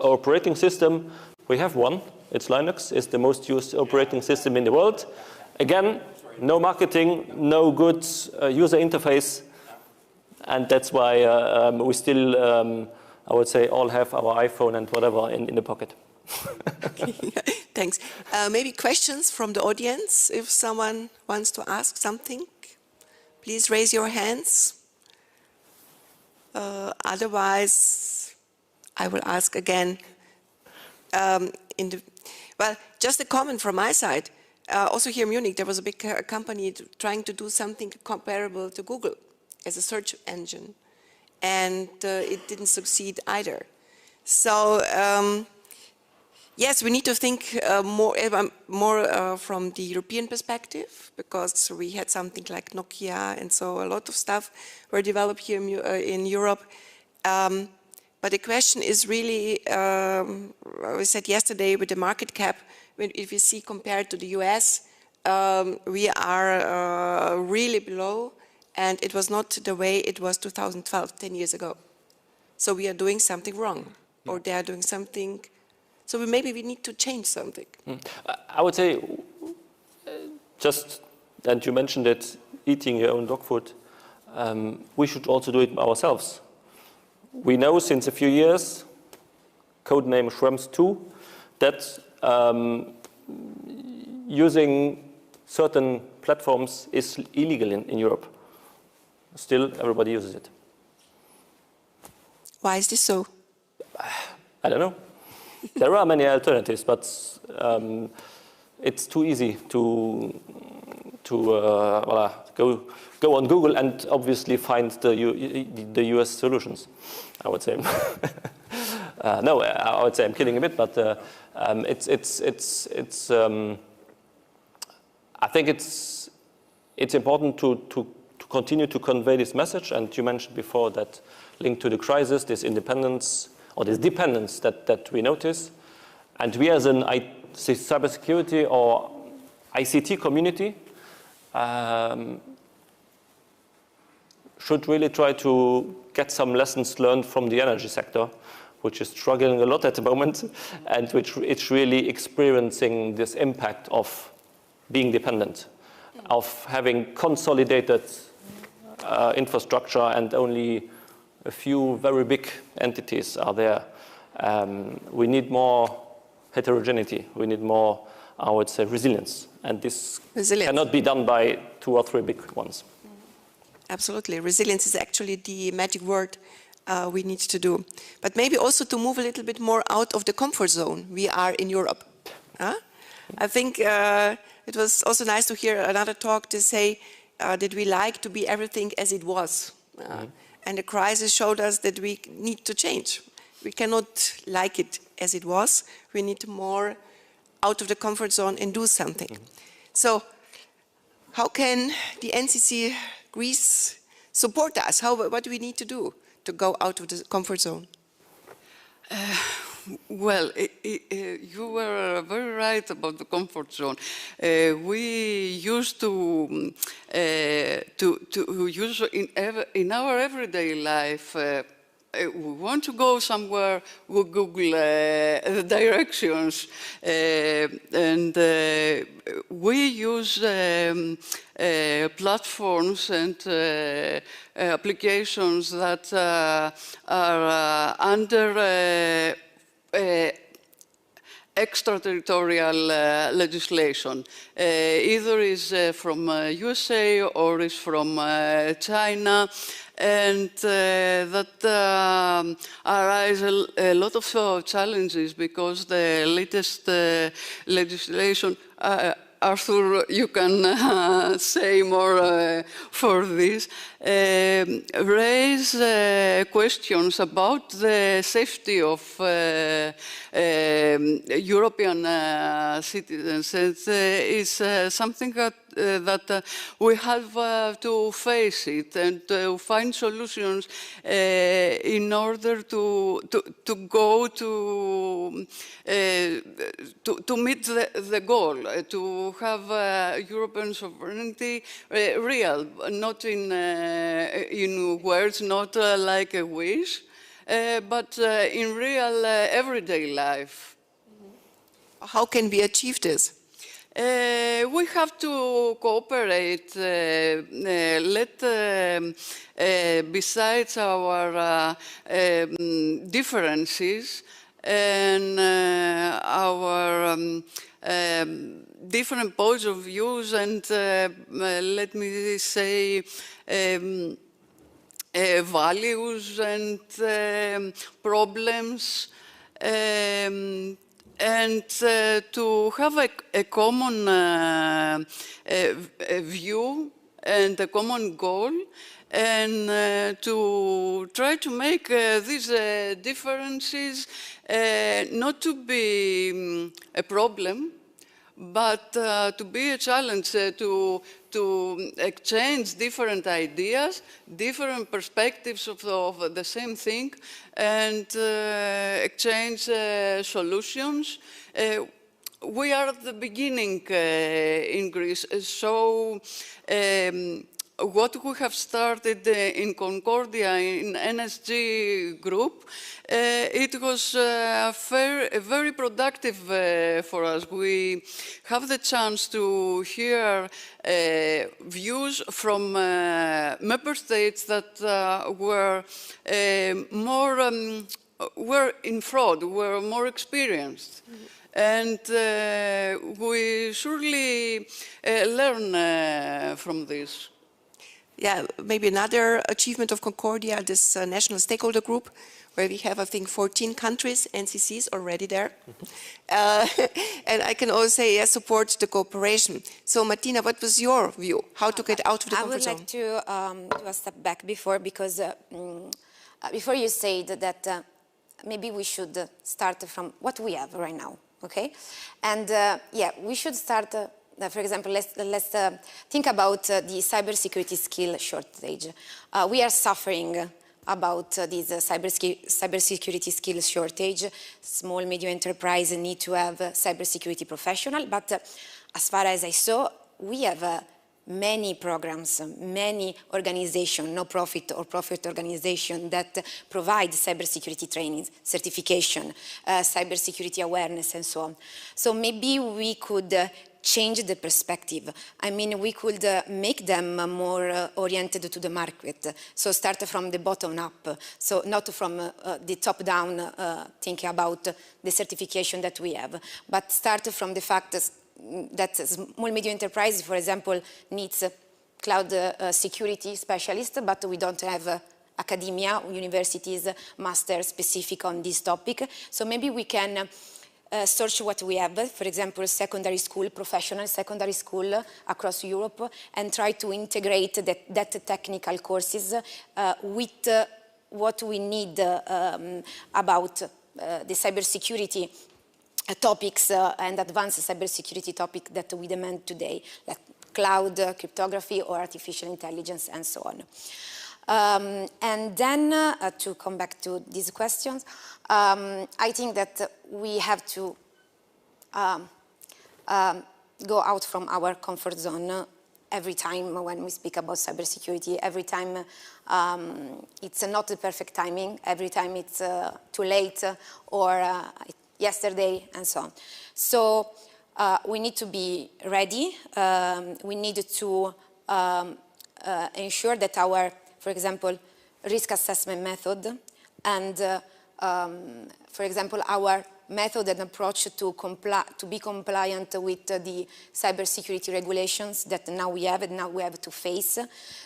operating system. We have one. It's Linux. It's the most used operating system in the world. Again, no marketing, no good user interface, and that's why we still, I would say, all have our iPhone and whatever in the pocket. Okay. Thanks. Maybe questions from the audience. If someone wants to ask something, please raise your hands. Otherwise, I will ask again. Well, just a comment from my side. Also here in Munich, there was a big company trying to do something comparable to Google as a search engine, and it didn't succeed either. So yes, we need to think more from the European perspective, because we had something like Nokia, and so a lot of stuff were developed here in Europe. But the question is really, we said yesterday with the market cap, if you see compared to the US, we are really below, and it was not the way it was 2012, 10 years ago. So we are doing something wrong, or they are doing something. So maybe we need to change something. I would say, just, and you mentioned it, eating your own dog food, we should also do it ourselves. We know since a few years, codename Schrems 2, that using certain platforms is illegal in Europe. Still, everybody uses it. Why is this so? I don't know. There are many alternatives, but it's too easy to go on Google and obviously find the US solutions, I would say. No, I would say I'm kidding a bit, but I think it's important to continue to convey this message. And you mentioned before that linked to the crisis, this independence or this dependence that we notice. And we as an cybersecurity or ICT community should really try to get some lessons learned from the energy sector, which is struggling a lot at the moment, and which it's really experiencing this impact of being dependent, of having consolidated infrastructure and only a few very big entities are there. We need more heterogeneity. We need more, I would say, resilience. And this cannot be done by 2 or 3 big ones. Absolutely. Resilience is actually the magic word we need to do. But maybe also to move a little bit more out of the comfort zone we are in Europe. I think it was also nice to hear another talk to say that we like to be everything as it was. And the crisis showed us that we need to change. We cannot like it as it was. We need more out of the comfort zone and do something. So how can the NCC Greece support us? What do we need to do to go out of the comfort zone? Well, you were very right about the comfort zone. We used to use in our everyday life. We want to go somewhere, we Google the directions, and we use platforms and applications that are under extraterritorial legislation. Either is from USA or is from China, and that arise a lot of challenges because the latest legislation, Arthur, you can say more for this, raise questions about the safety of European citizens. It's something that we have to face it and to find solutions in order to go to meet the goal, to have European sovereignty real, not in words, not like a wish, but in real everyday life. How can we achieve this? We have to cooperate, besides our differences and our different points of views and, let me say, values and problems, and to have a common view and a common goal, and to try to make these differences not to be a problem, but to be a challenge, to exchange different ideas, different perspectives of the same thing, and exchange solutions. We are at the beginning in Greece, so what we have started in Concordia, in NSG group, it was very productive for us. We have the chance to hear views from member states that were were in fraud, were more experienced. And we surely learn from this. Yeah, maybe another achievement of Concordia, this national stakeholder group, where we have, I think, 14 countries, NCCs already there. And I can also say, yes, support the cooperation. So, Martina, what was your view? How to get out of the comfort zone? I would like to do a step back before, because before you said that maybe we should start from what we have right now, okay? And yeah, we should start. For example, let's think about the cybersecurity skill shortage. We are suffering about this cybersecurity skill shortage. Small, medium enterprise need to have cybersecurity professional, but as far as I saw, we have many programs, many organizations, no-profit or profit organizations that provide cybersecurity trainings, certification, cybersecurity awareness, and so on. So maybe we could change the perspective. I mean, we could make them more oriented to the market. So start from the bottom up. So not from the top down, thinking about the certification that we have, but start from the fact that small medium enterprise, for example, needs cloud security specialist, but we don't have academia, universities, master specific on this topic. So maybe we can search what we have, for example, secondary school, professional secondary school across Europe, and try to integrate that technical courses with what we need about the cybersecurity topics and advanced cybersecurity topic that we demand today, like cloud, cryptography, or artificial intelligence, and so on. And then, to come back to these questions, I think that we have to go out from our comfort zone every time when we speak about cybersecurity. Every time it's not the perfect timing, every time it's too late or yesterday, and so on. So we need to be ready. We need to ensure that our, for example, risk assessment method and, for example, our method and approach to be compliant with the cybersecurity regulations that now we have and now we have to face,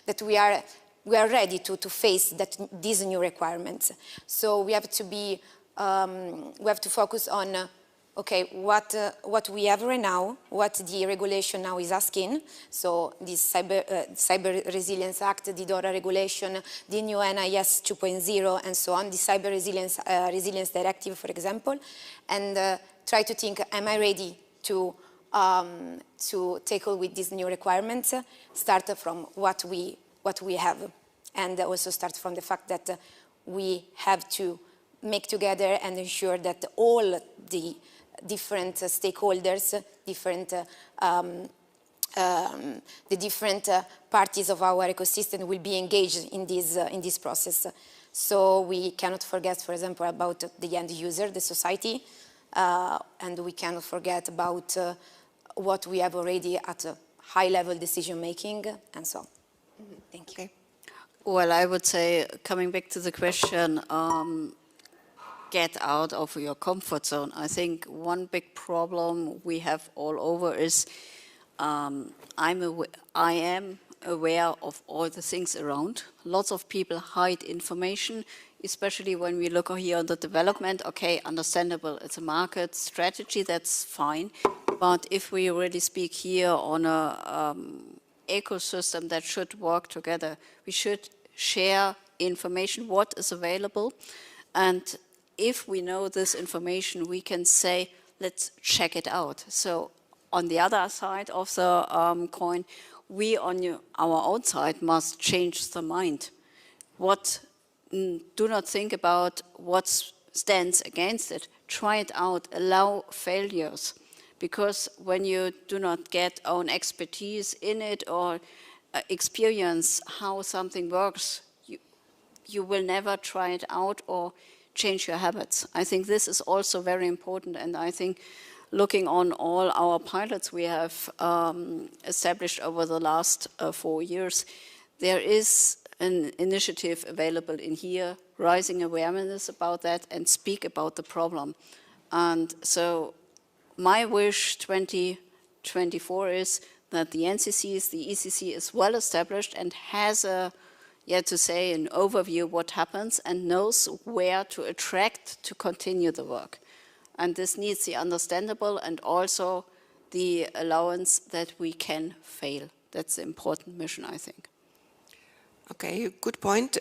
that we are ready to face these new requirements. So we have to be, we have to focus on, okay, what we have right now, what the regulation now is asking. So this Cyber Resilience Act, the DORA regulation, the new NIS 2.0, and so on, the Cyber Resilience Directive, for example, and try to think, am I ready to tackle with these new requirements? Start from what we have, and also start from the fact that we have to make together and ensure that all the different stakeholders, the different parties of our ecosystem will be engaged in this process. So we cannot forget, for example, about the end user, the society, and we cannot forget about what we have already at a high-level decision-making, and so on. Thank you. Okay. Well, I would say, coming back to the question, get out of your comfort zone. I think one big problem we have all over is I am aware of all the things around. Lots of people hide information, especially when we look here on the development. Okay, understandable, it's a market strategy, that's fine. But if we really speak here on a ecosystem that should work together, we should share information, what is available, and if we know this information, we can say, let's check it out. So on the other side of the coin, we on our own side must change the mind. Do not think about what stands against it. Try it out, allow failures. Because when you do not get own expertise in it or experience how something works, you will never try it out or change your habits. I think this is also very important, and I think looking on all our pilots we have established over the last 4 years, there is an initiative available in here, raising awareness about that and speak about the problem. And so my wish 2024 is that the NCCs, the ECC is well established and has a, to say, an overview what happens and knows where to attract to continue the work. And this needs the understandable and also the allowance that we can fail. That's the important mission, I think. Okay, good point.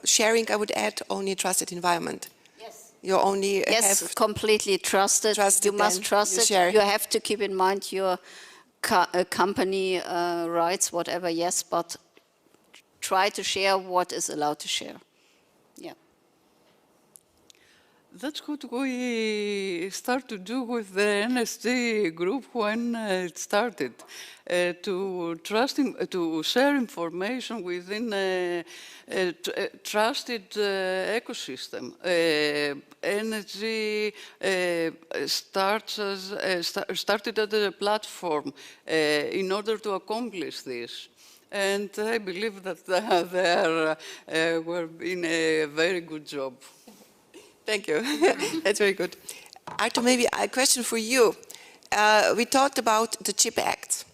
Sharing, I would add, only trusted environment. Yes. You only have completely trusted. You must trust it. You have to keep in mind your company rights, whatever, yes, but try to share what is allowed to share. Yeah. That's what we start to do with the NSD group when it started, to share information within a trusted ecosystem. NSD started as a platform in order to accomplish this. And I believe that they were doing a very good job. Thank you. That's very good. Artur, maybe a question for you. We talked about the CHIP Act.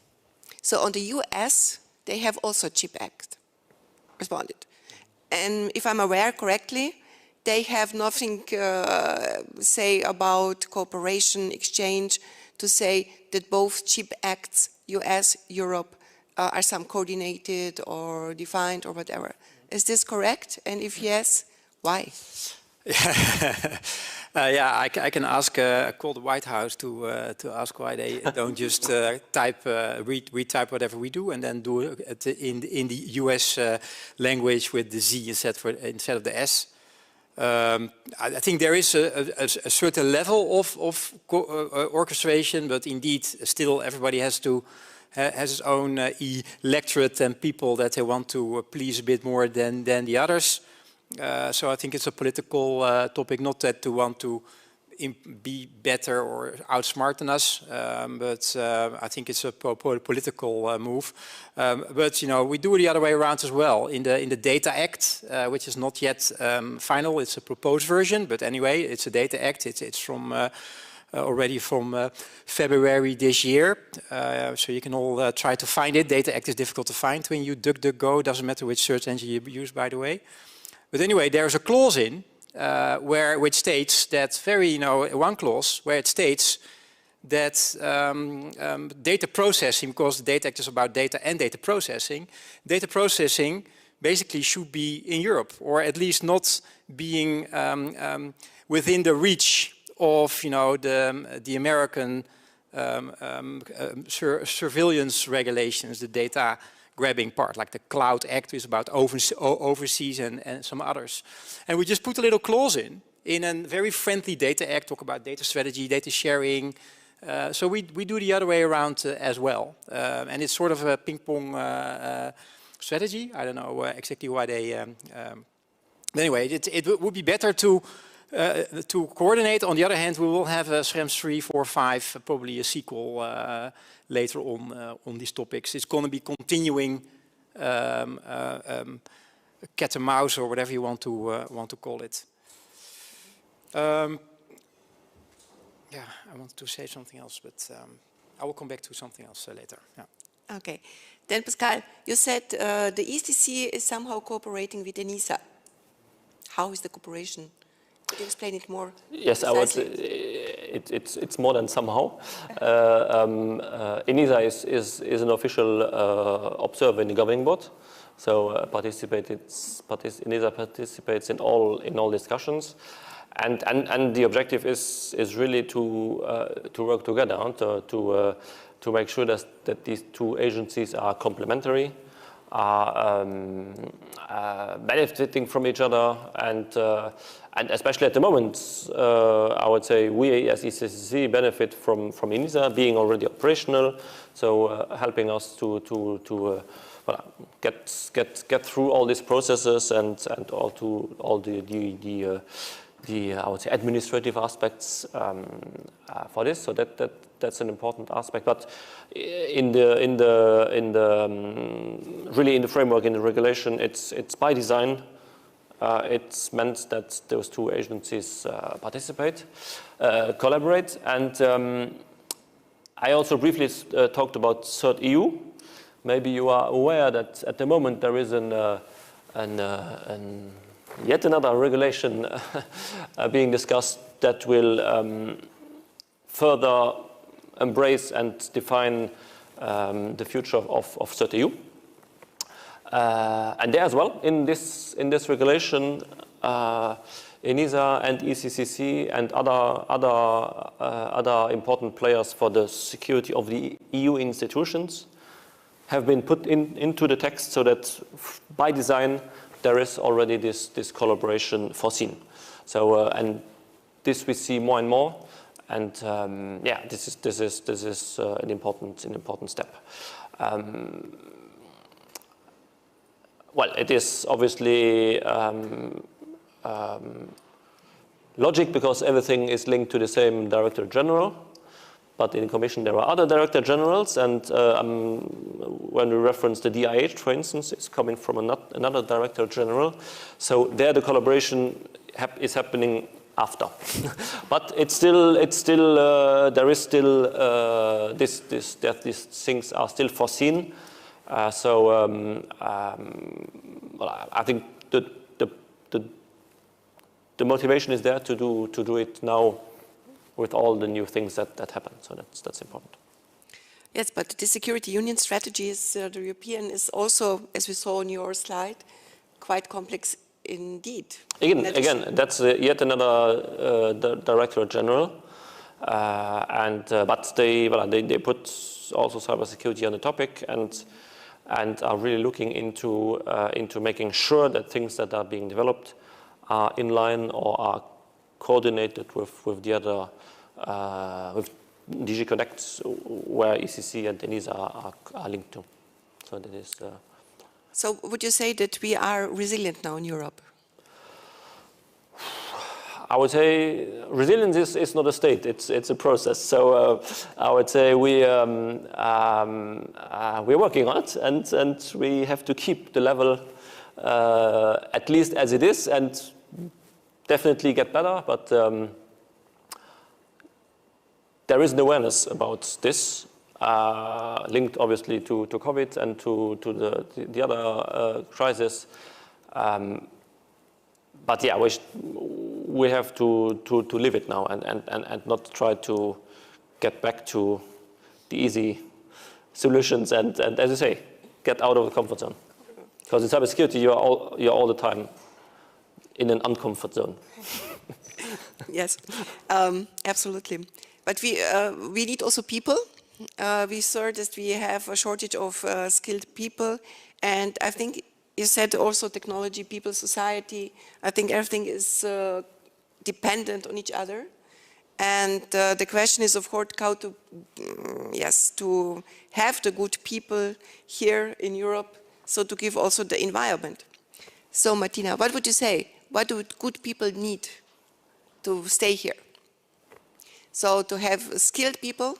So on the US, they have also a CHIP Act responded. And if I'm aware correctly, they have nothing say about cooperation, exchange, to say that both CHIP Acts, US, Europe, are some coordinated or defined or whatever. Is this correct? And if yes, why? Yeah, I can ask, call the White House to ask why they don't just retype whatever we do and then do it in the US language with the Z instead of the S. I think there is a certain level of orchestration, but indeed still everybody has his own electorate and people that they want to please a bit more than the others. So I think it's a political topic, not that to want to be better or outsmart than us, but I think it's a political move. But you know, we do it the other way around as well. In the Data Act, which is not yet final, it's a proposed version. But anyway, it's a Data Act. It's from already from February this year. So you can all try to find it. Data Act is difficult to find when you DuckDuckGo. Doesn't matter which search engine you use, by the way. But anyway, there's a clause in which states that one clause where it states that data processing, because the Data Act is about data and data processing basically should be in Europe, or at least not being within the reach of the American surveillance regulations, the data grabbing part, like the Cloud Act is about overseas and some others. And we just put a little clause in a very friendly Data Act, talk about data strategy, data sharing. So we do the other way around as well. And it's sort of a ping-pong strategy. I don't know exactly why they... But anyway, it would be better to coordinate. On the other hand, we will have Schrems 3, 4, 5, probably a sequel later on these topics. It's going to be continuing cat and mouse or whatever you want to call it. Yeah, I wanted to say something else, but I will come back to something else later. Yeah. Okay. Then Pascal, you said the ECC is somehow cooperating with ENISA. How is the cooperation? Could you explain it more? Yes, I would. It's more than somehow. ENISA is an official observer in the governing board, so ENISA participates in all discussions, and the objective is really to work together to make sure that these two agencies are complementary, are benefiting from each other, and especially at the moment, I would say we as ECCC benefit from ENISA being already operational, so helping us to get through all these processes and all the I would say administrative aspects for this. So that's an important aspect. But really in the framework, in the regulation, it's by design. It's meant that those two agencies participate, collaborate, and I also briefly talked about CERT EU. Maybe you are aware that at the moment there is yet another regulation being discussed that will further embrace and define the future of CERT EU. And there as well, in this regulation, ENISA and ECCC and other important players for the security of the EU institutions have been put into the text, so that by design there is already this collaboration foreseen. So and this we see more and more, and yeah, this is an important step. Well, it is obviously logic, because everything is linked to the same Director General. But in the Commission there are other Director Generals, and when we reference the DIH, for instance, it's coming from another Director General. So there the collaboration is happening after. But it's still there is still that these things are still foreseen. Well, I think the motivation is there to do it now, with all the new things that happen. So that's important. Yes, but the security union strategy is the European is also, as we saw on your slide, quite complex indeed. Again, that's yet another Director General, but they put also cybersecurity on the topic, and are really looking into making sure that things that are being developed are in line or are coordinated with the other, with DG Connect, where ECC and ENISA are linked to. So that is. So would you say that we are resilient now in Europe? I would say resilience is not a state, it's a process. So I would say we're working on it, and we have to keep the level at least as it is, and definitely get better, but there is an awareness about this, linked obviously to COVID and to the other crisis. But yeah, we have to live it now and not try to get back to the easy solutions and as you say, get out of the comfort zone. Because in cybersecurity, you're all the time in an uncomfort zone. Yes, absolutely. But we need also people. We saw that we have a shortage of skilled people, and I think you said also technology, people, society. I think everything is dependent on each other, and the question is, of course, how to to have the good people here in Europe, so to give also the environment. So, Martina, what would you say? What do good people need to stay here? So to have skilled people,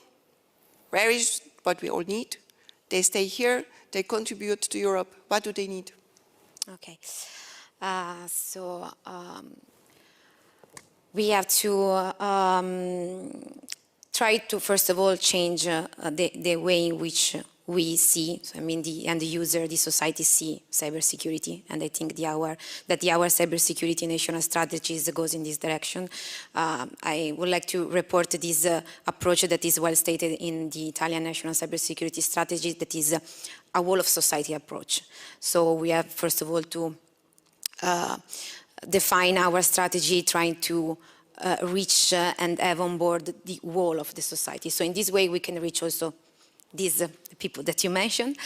where is what we all need? They stay here, they contribute to Europe. What do they need? Okay, we have to try to, first of all, change the way in which we see, I mean, the end user, the society see cybersecurity, and I think that our cybersecurity national strategies goes in this direction. I would like to report this approach that is well stated in the Italian national cybersecurity strategy, that is a whole of society approach. So we have, first of all, to define our strategy, trying to reach and have on board the whole of the society. So in this way, we can reach also these people that you mentioned,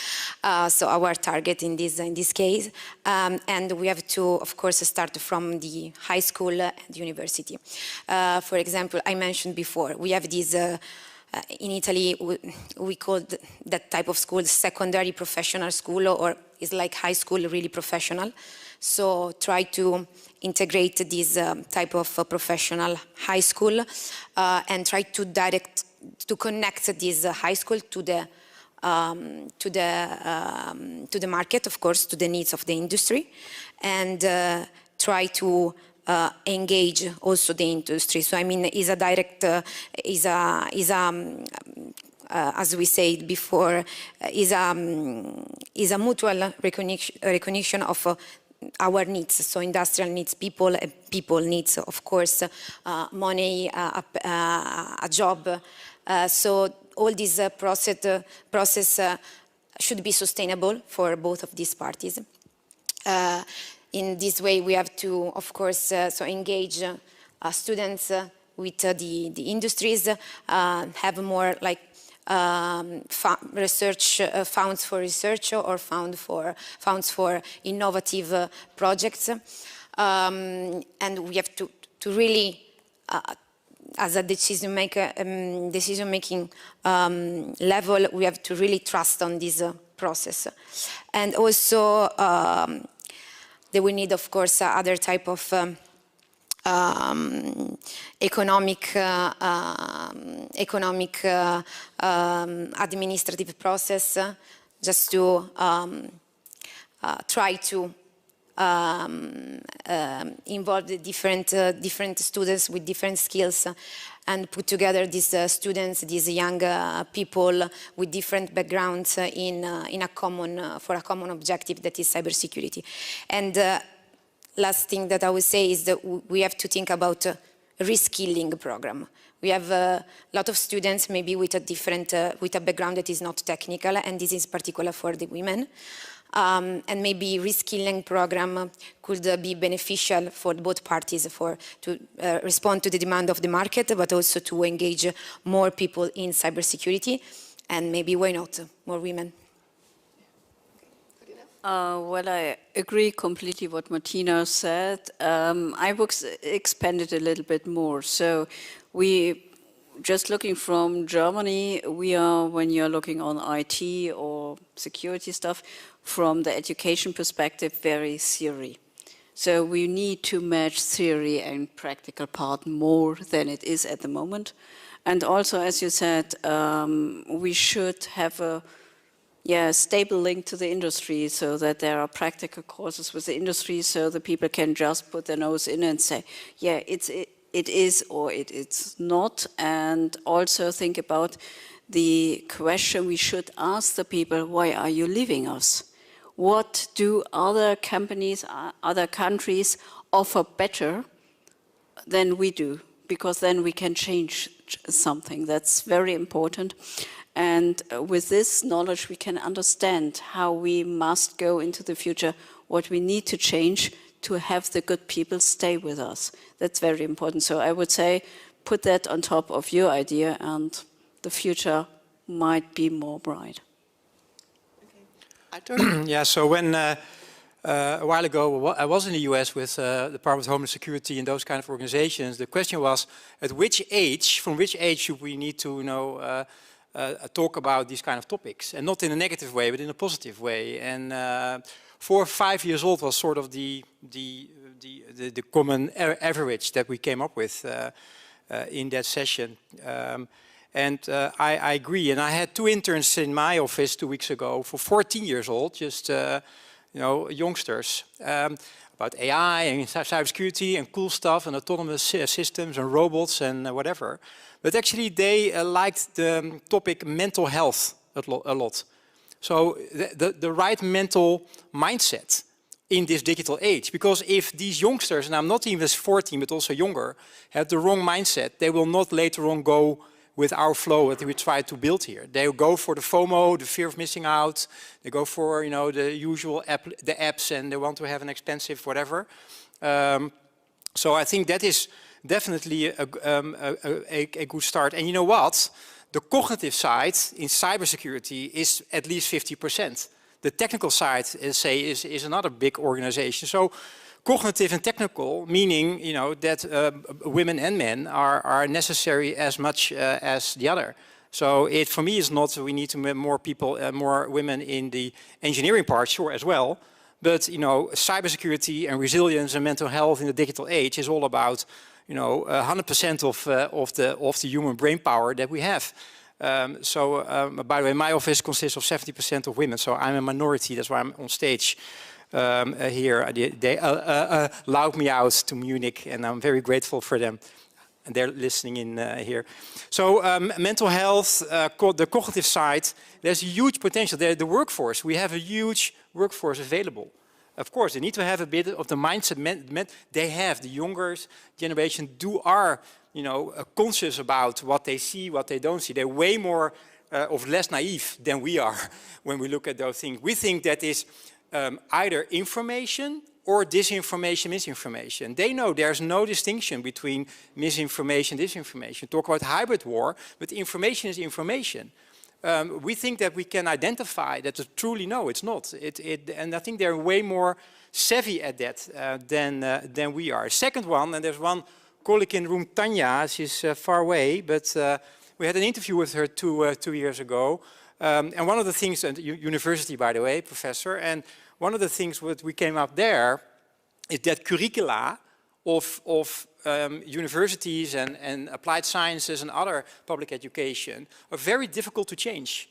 so our target in this case, and we have to, of course, start from the high school and university. For example, I mentioned before, we have this, in Italy, we call that type of school secondary professional school, or it's like high school really professional. So try to integrate this type of professional high school and try to connect this high school to the market, of course, to the needs of the industry, and try to engage also the industry. So I mean, is a direct, as we said before, is a mutual recognition of our needs, so industrial needs people, and people needs, of course, money, a job. So all this process should be sustainable for both of these parties. In this way, we have to, of course, so engage students with the industries, have more like research funds for research or funds for innovative projects, and we have to really, as a decision-making level, we have to really trust on this process, and also we need, of course, other type of economic administrative process, just to try to involve the different students with different skills, and put together these students, these young people with different backgrounds in a common for a common objective, that is cybersecurity. And last thing that I would say is that we have to think about a reskilling program. We have a lot of students maybe with a different with a background that is not technical, and this is particular for the women. And maybe reskilling program could be beneficial for both parties, to respond to the demand of the market, but also to engage more people in cybersecurity, and maybe, why not, more women. Well, I agree completely what Martina said. I would expand it a little bit more. So just looking from Germany, we are, when you're looking on IT or security stuff, from the education perspective, very theory. So we need to match theory and practical part more than it is at the moment. And also, as you said, we should have a stable link to the industry so that there are practical courses with the industry so the people can just put their nose in and say, yeah, it is or it is not. And also think about the question we should ask the people, why are you leaving us? What do other companies, other countries offer better than we do? Because then we can change something. That's very important. And with this knowledge, we can understand how we must go into the future, what we need to change to have the good people stay with us. That's very important. So I would say, put that on top of your idea and the future might be more bright. Yeah, so when a while ago I was in the US with the Department of Homeland Security and those kind of organizations, the question was, at which age, from which age should we need to talk about these kind of topics? And not in a negative way, but in a positive way. And 4 or 5 years old was sort of the common average that we came up with in that session. I agree, and I had 2 interns in my office 2 weeks ago for 14 years old, just youngsters, about AI and cybersecurity and cool stuff and autonomous systems and robots and whatever. But actually they liked the topic mental health a lot. So the right mental mindset in this digital age, because if these youngsters, and I'm not even 14 but also younger, have the wrong mindset, they will not later on go with our flow that we try to build here. They go for the FOMO, the fear of missing out. They go for the usual the apps, and they want to have an expensive whatever. So I think that is definitely a good start. And you know what? The cognitive side in cybersecurity is at least 50%. The technical side, is another big organization. So cognitive and technical, meaning that women and men are necessary as much as the other. So it for me is not we need to have more people, more women in the engineering part, sure as well. But cybersecurity and resilience and mental health in the digital age is all about 100% of the human brain power that we have. By the way, my office consists of 70% of women, so I'm a minority. That's why I'm on stage. Here. They allowed me out to Munich, and I'm very grateful for them. And they're listening in here. So mental health, the cognitive side, there's a huge potential. The workforce, we have a huge workforce available. Of course, they need to have a bit of the mindset. They have, the younger generation are conscious about what they see, what they don't see. They're way more of less naive than we are when we look at those things. We think that is either information or disinformation, misinformation. They know there's no distinction between misinformation, disinformation. Talk about hybrid war, but information is information. We think that we can identify that. Truly, no, it's not. And I think they're way more savvy at that than we are. Second one, and there's one colleague in the room, Tanya. She's far away, but we had an interview with her two years ago. And one of the things, at university, by the way, professor, and one of the things that we came up there is that curricula of universities and applied sciences and other public education are very difficult to change.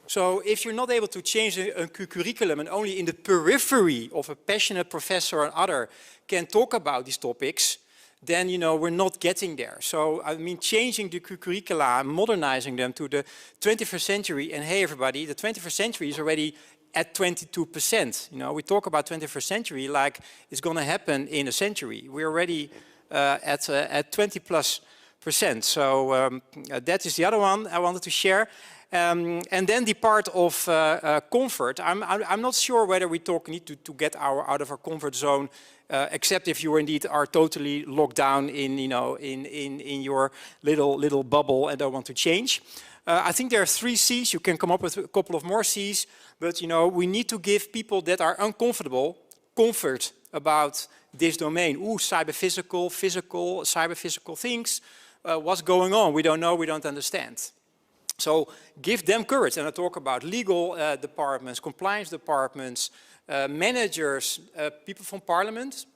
So if you're not able to change a curriculum and only in the periphery of a passionate professor or other can talk about these topics, then we're not getting there. So I mean, changing the curricula, modernizing them to the 21st century, and hey everybody, the 21st century is already at 22%. We talk about 21st century like it's going to happen in a century. We're already at 20+%. So that is the other one I wanted to share. And then the part of comfort. I'm not sure whether we need to get out of our comfort zone, except if you indeed are totally locked down in your little bubble and don't want to change. I think there are 3 C's. You can come up with a couple of more C's, but we need to give people that are uncomfortable comfort about this domain. Ooh, cyber-physical, cyber-physical things. What's going on? We don't know, we don't understand. So give them courage, and I talk about legal departments, compliance departments, managers, people from parliament,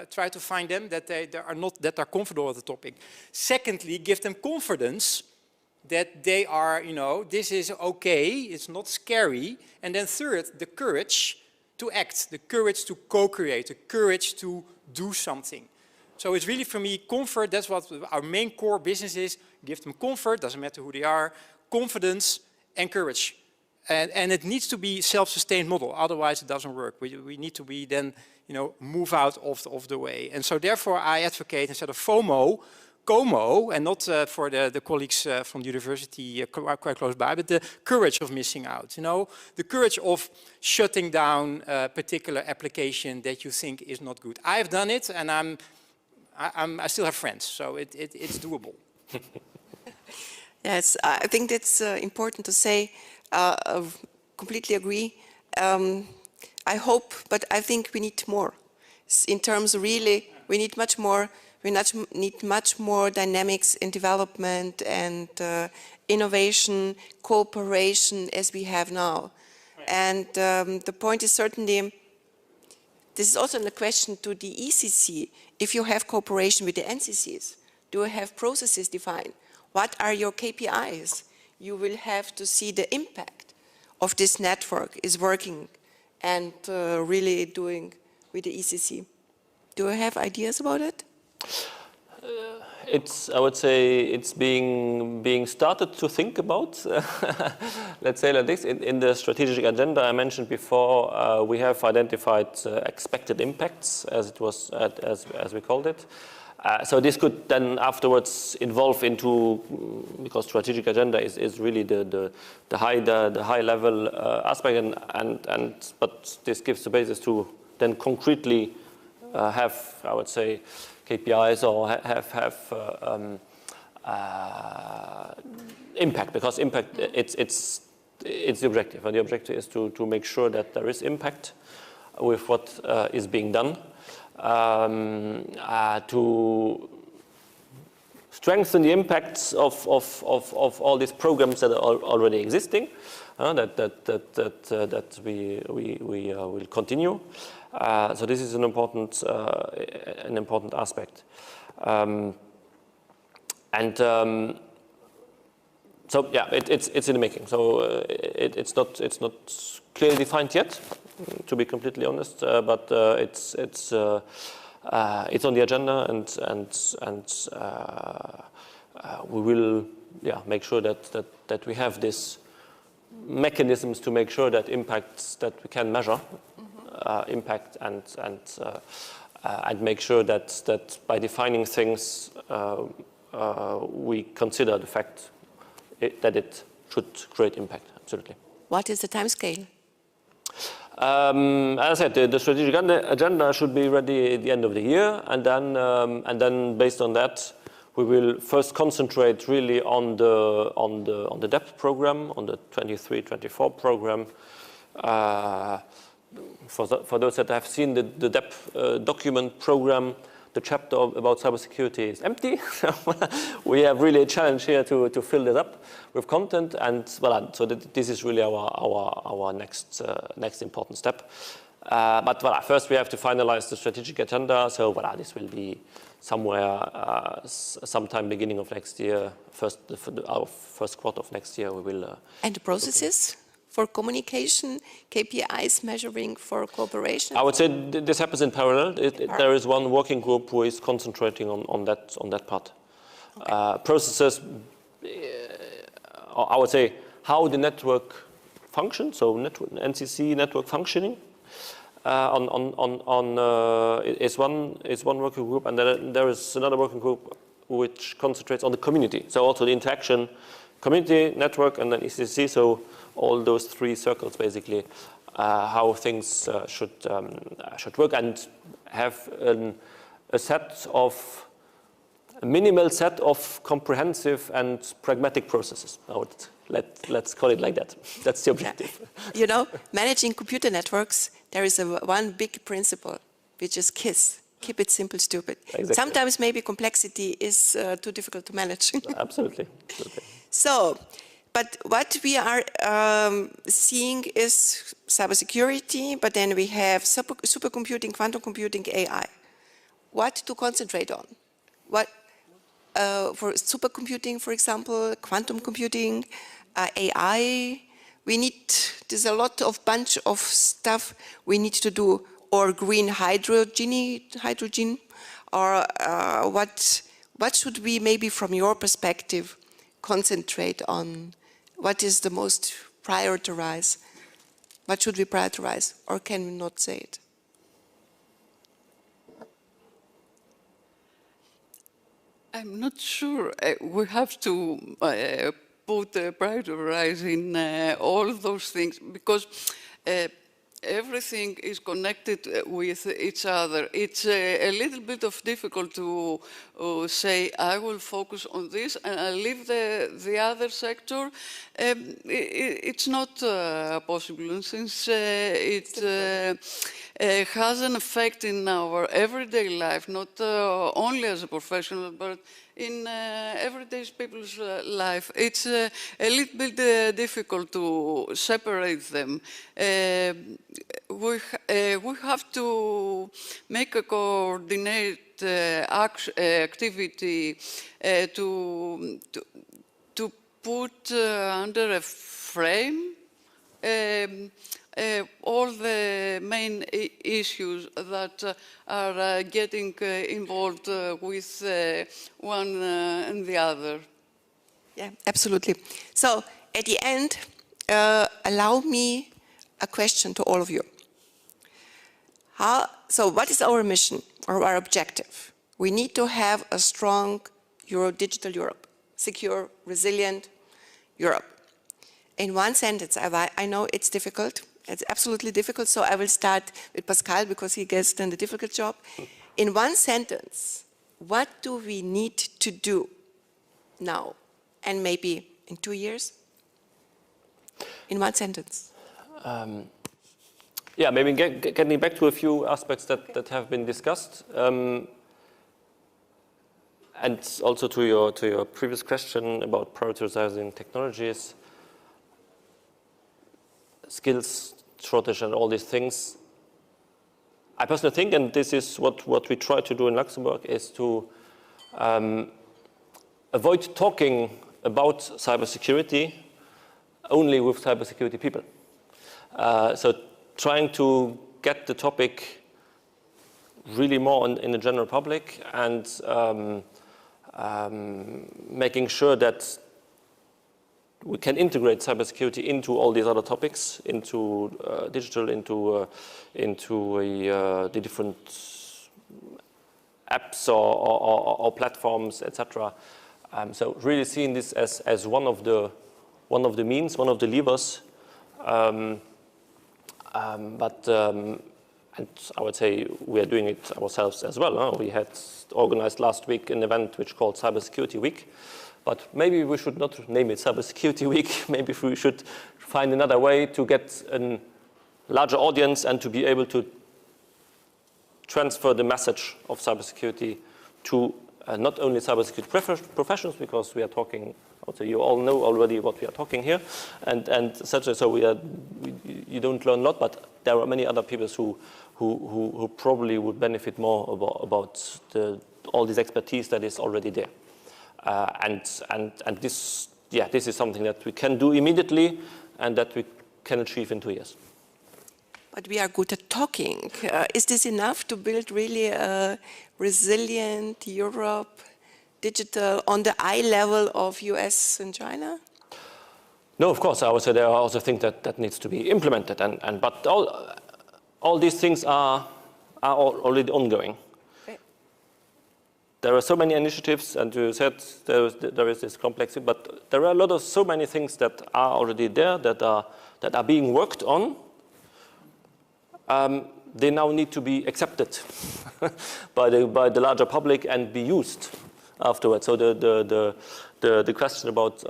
try to find them that they are comfortable with the topic. Secondly, give them confidence that they are, you know, this is okay, it's not scary. And then third, the courage to act, the courage to co-create, the courage to do something. So it's really, for me, comfort. That's what our main core business is. Give them comfort, doesn't matter who they are, confidence and courage. And it needs to be a self-sustained model, otherwise it doesn't work. We need to be then, you know, move out of the way. And so therefore I advocate, instead of FOMO, COMO, and not for the colleagues from the university quite close by, but the courage of missing out. You know, the courage of shutting down a particular application that you think is not good. I've done it, and I still have friends, so it's doable. Yes, I think that's important to say. Completely agree. I hope, but I think we need more. In terms of really, we need much more. We need much more dynamics in development and innovation, cooperation as we have now. Right. And the point is certainly, this is also a question to the ECC. If you have cooperation with the NCCs, do you have processes defined? What are your KPIs? You will have to see the impact of this network is working and really doing with the ECC. Do you have ideas about it? I would say it's being started to think about. Let's say like this. In the strategic agenda I mentioned before, we have identified expected impacts, as it was as we called it. So this could then afterwards evolve into, because strategic agenda is really the high level aspect, but this gives the basis to then concretely have, I would say, KPIs or have impact, because impact it's the objective, and the objective is to make sure that there is impact with what is being done, to strengthen the impacts of all these programs that are already existing, that we will continue. So this is an important aspect, so yeah, it's in the making. So it's not clearly defined yet, to be completely honest, but it's on the agenda, and we will make sure that we have these mechanisms to make sure that impacts that we can measure. Impact and make sure that by defining things we consider the fact that it should create impact. Absolutely. What is the time scale? As I said, the strategic agenda should be ready at the end of the year, and then based on that, we will first concentrate really on the depth program, on the 23-24 program. For those that have seen the depth document program, the chapter about cybersecurity is empty. We have really a challenge here to fill it up with content, and voilà, so this is really our next important step. But voilà, first we have to finalize the strategic agenda. So voilà, this will be somewhere sometime beginning of next year, our first quarter of next year. We will. And the processes for communication, KPIs measuring for cooperation? I would say this happens in parallel. There is one working group who is concentrating on that part. Okay. Processes, I would say, how the network functions, so NCC network functioning, is one working group, and then there is another working group which concentrates on the community. So also the interaction, community, network, and then ECC. So all those three circles, basically, how things should work, and have a minimal set of comprehensive and pragmatic processes. Let's call it like that. That's the objective. Yeah. You know, managing computer networks, there is one big principle, which is KISS. Keep it simple, stupid. Exactly. Sometimes maybe complexity is too difficult to manage. Absolutely. So, but what we are seeing is cybersecurity, but then we have supercomputing, quantum computing, AI. what to concentrate on. What, for supercomputing, for example, quantum computing, AI, we need, there's a lot of bunch of stuff we need to do, or green hydrogen, or what should we maybe from your perspective concentrate on? What is the most prioritized? What should we prioritize, or can we not say it? I'm not sure. We have to put prioritize in all those things, because everything is connected with each other. It's a little bit of difficult to say, I will focus on this and I'll leave the other sector. It's not possible, and since it has an effect in our everyday life, not only as a professional, but in everyday people's life. It's a little bit difficult to separate them. We have to make a coordinated activity to put under a frame all the main issues that are getting involved with one and the other. Yeah, absolutely. So at the end, allow me a question to all of you. So what is our mission or our objective? We need to have a strong digital Europe, secure, resilient Europe. In one sentence, I know it's difficult. It's absolutely difficult, so I will start with Pascal because he gets done the difficult job. In one sentence, what do we need to do now and maybe in 2 years? In one sentence. Yeah, maybe getting back to a few aspects that have been discussed. And also to your previous question about prioritizing technologies, skills shortage and all these things. I personally think, and this is what we try to do in Luxembourg, is to avoid talking about cybersecurity only with cybersecurity people. So trying to get the topic really more in the general public, and making sure that we can integrate cybersecurity into all these other topics, into digital, into the different apps or platforms, etc. So really seeing this as one of the means, one of the levers. And I would say we are doing it ourselves as well. Huh? We had organized last week an event which called Cybersecurity Week. But maybe we should not name it Cybersecurity Week. Maybe we should find another way to get a larger audience and to be able to transfer the message of cybersecurity to not only cybersecurity professionals, because we are talking, also you all know already what we are talking here, and such. So you don't learn a lot, but there are many other people who probably would benefit more about all this expertise that is already there. And this is something that we can do immediately and that we can achieve in 2 years. But we are good at talking. Is this enough to build really a resilient Europe, digital, on the eye level of US and China? No, of course. I would say there are also things that needs to be implemented, but all these things are already ongoing. There are so many initiatives, and you said there is this complexity, but there are so many things that are already there, that are being worked on. They now need to be accepted by the larger public and be used afterwards. So the question about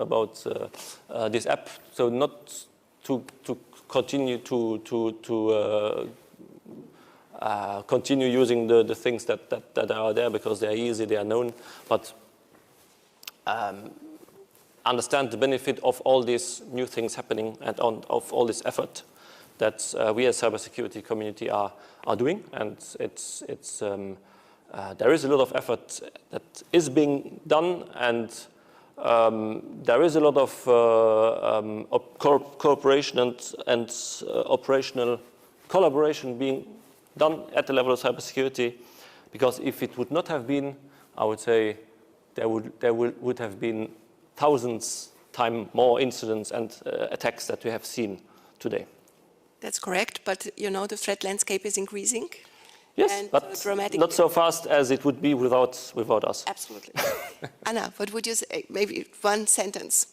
this app, so not to continue continue using the things that are there because they are easy, they are known, but understand the benefit of all these new things happening and of all this effort that we as cybersecurity community are doing, and it's there is a lot of effort that is being done, and there is a lot of cooperation and operational collaboration being done at the level of cybersecurity, because if it would not have been, I would say there would have been thousands times more incidents and attacks that we have seen today. That's correct, but you know the threat landscape is increasing. Yes, and, but not so fast as it would be without us. Absolutely. Anna, what would you say? Maybe one sentence.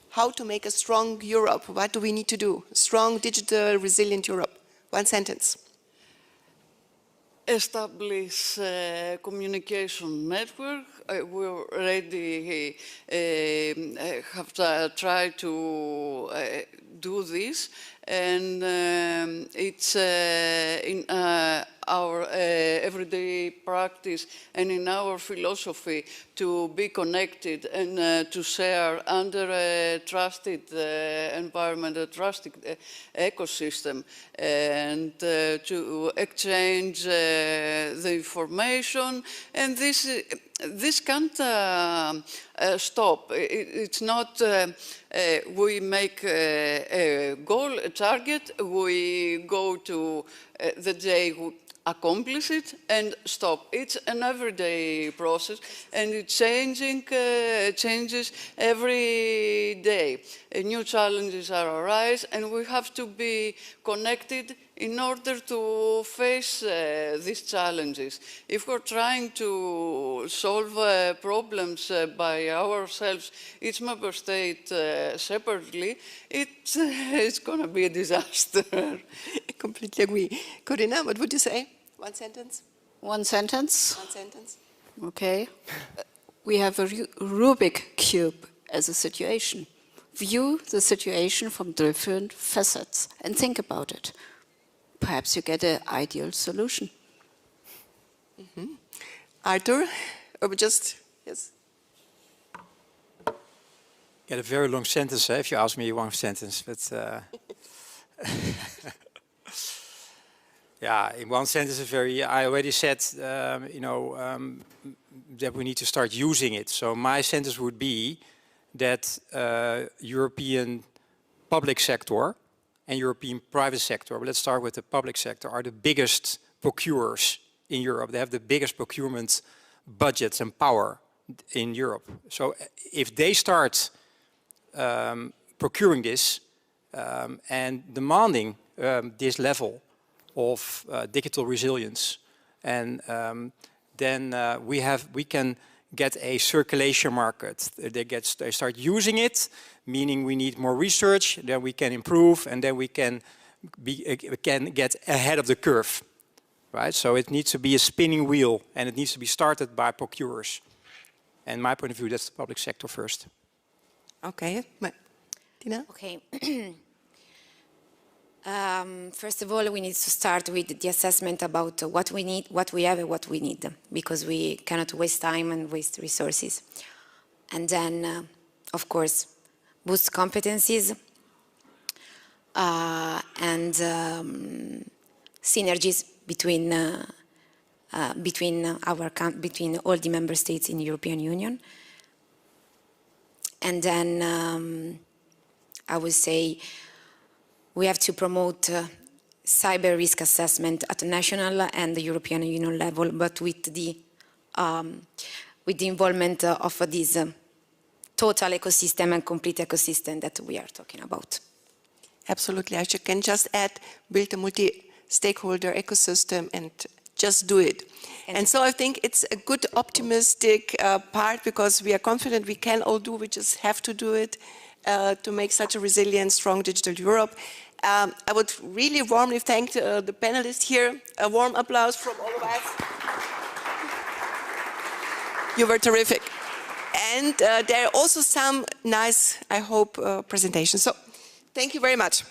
How to make a strong Europe? What do we need to do? Strong, digital, resilient Europe. One sentence. Establish a communication network. We already have tried to do this, and it's in our everyday practice and in our philosophy to be connected and to share under a trusted environment, a trusted ecosystem, and to exchange the information. And this can't stop. It's not we make a goal, a target, we go to the day we accomplish it and stop. It's an everyday process, and it changes every day. New challenges are arise, and we have to be connected in order to face these challenges. If we're trying to solve problems by ourselves, each member state separately, it's going to be a disaster. I completely agree. Corinna, what would you say? One sentence? One sentence? One sentence. Okay. We have a Rubik cube as a situation. View the situation from different facets and think about it. Perhaps you get an ideal solution. Mm-hmm. Arthur, or just, yes? Get a very long sentence if you ask me one sentence, but yeah, in one sentence, I already said, that we need to start using it. So my sentence would be that European public sector and European private sector, but let's start with the public sector, are the biggest procurers in Europe. They have the biggest procurement budgets and power in Europe. So if they start procuring this and demanding this level of digital resilience, and then we can get a circulation market. They start using it, meaning we need more research, then we can improve, and then we can get ahead of the curve, right? So it needs to be a spinning wheel, and it needs to be started by procurers. And my point of view, that's the public sector first. Okay, Martina? Okay. First of all, we need to start with the assessment about what we need, what we have, and what we need, because we cannot waste time and waste resources. And then, of course, boost competencies and synergies between all the member states in the European Union. And then I would say we have to promote cyber risk assessment at the national and the European Union level, but with the involvement of this total ecosystem and complete ecosystem that we are talking about. Absolutely. I can just add, build a multi-stakeholder ecosystem and just do it. And so I think it's a good optimistic part, because we are confident we can all do, we just have to do it to make such a resilient, strong digital Europe. I would really warmly thank the panelists here. A warm applause from all of us. You were terrific. And there are also some nice, I hope, presentations. So thank you very much.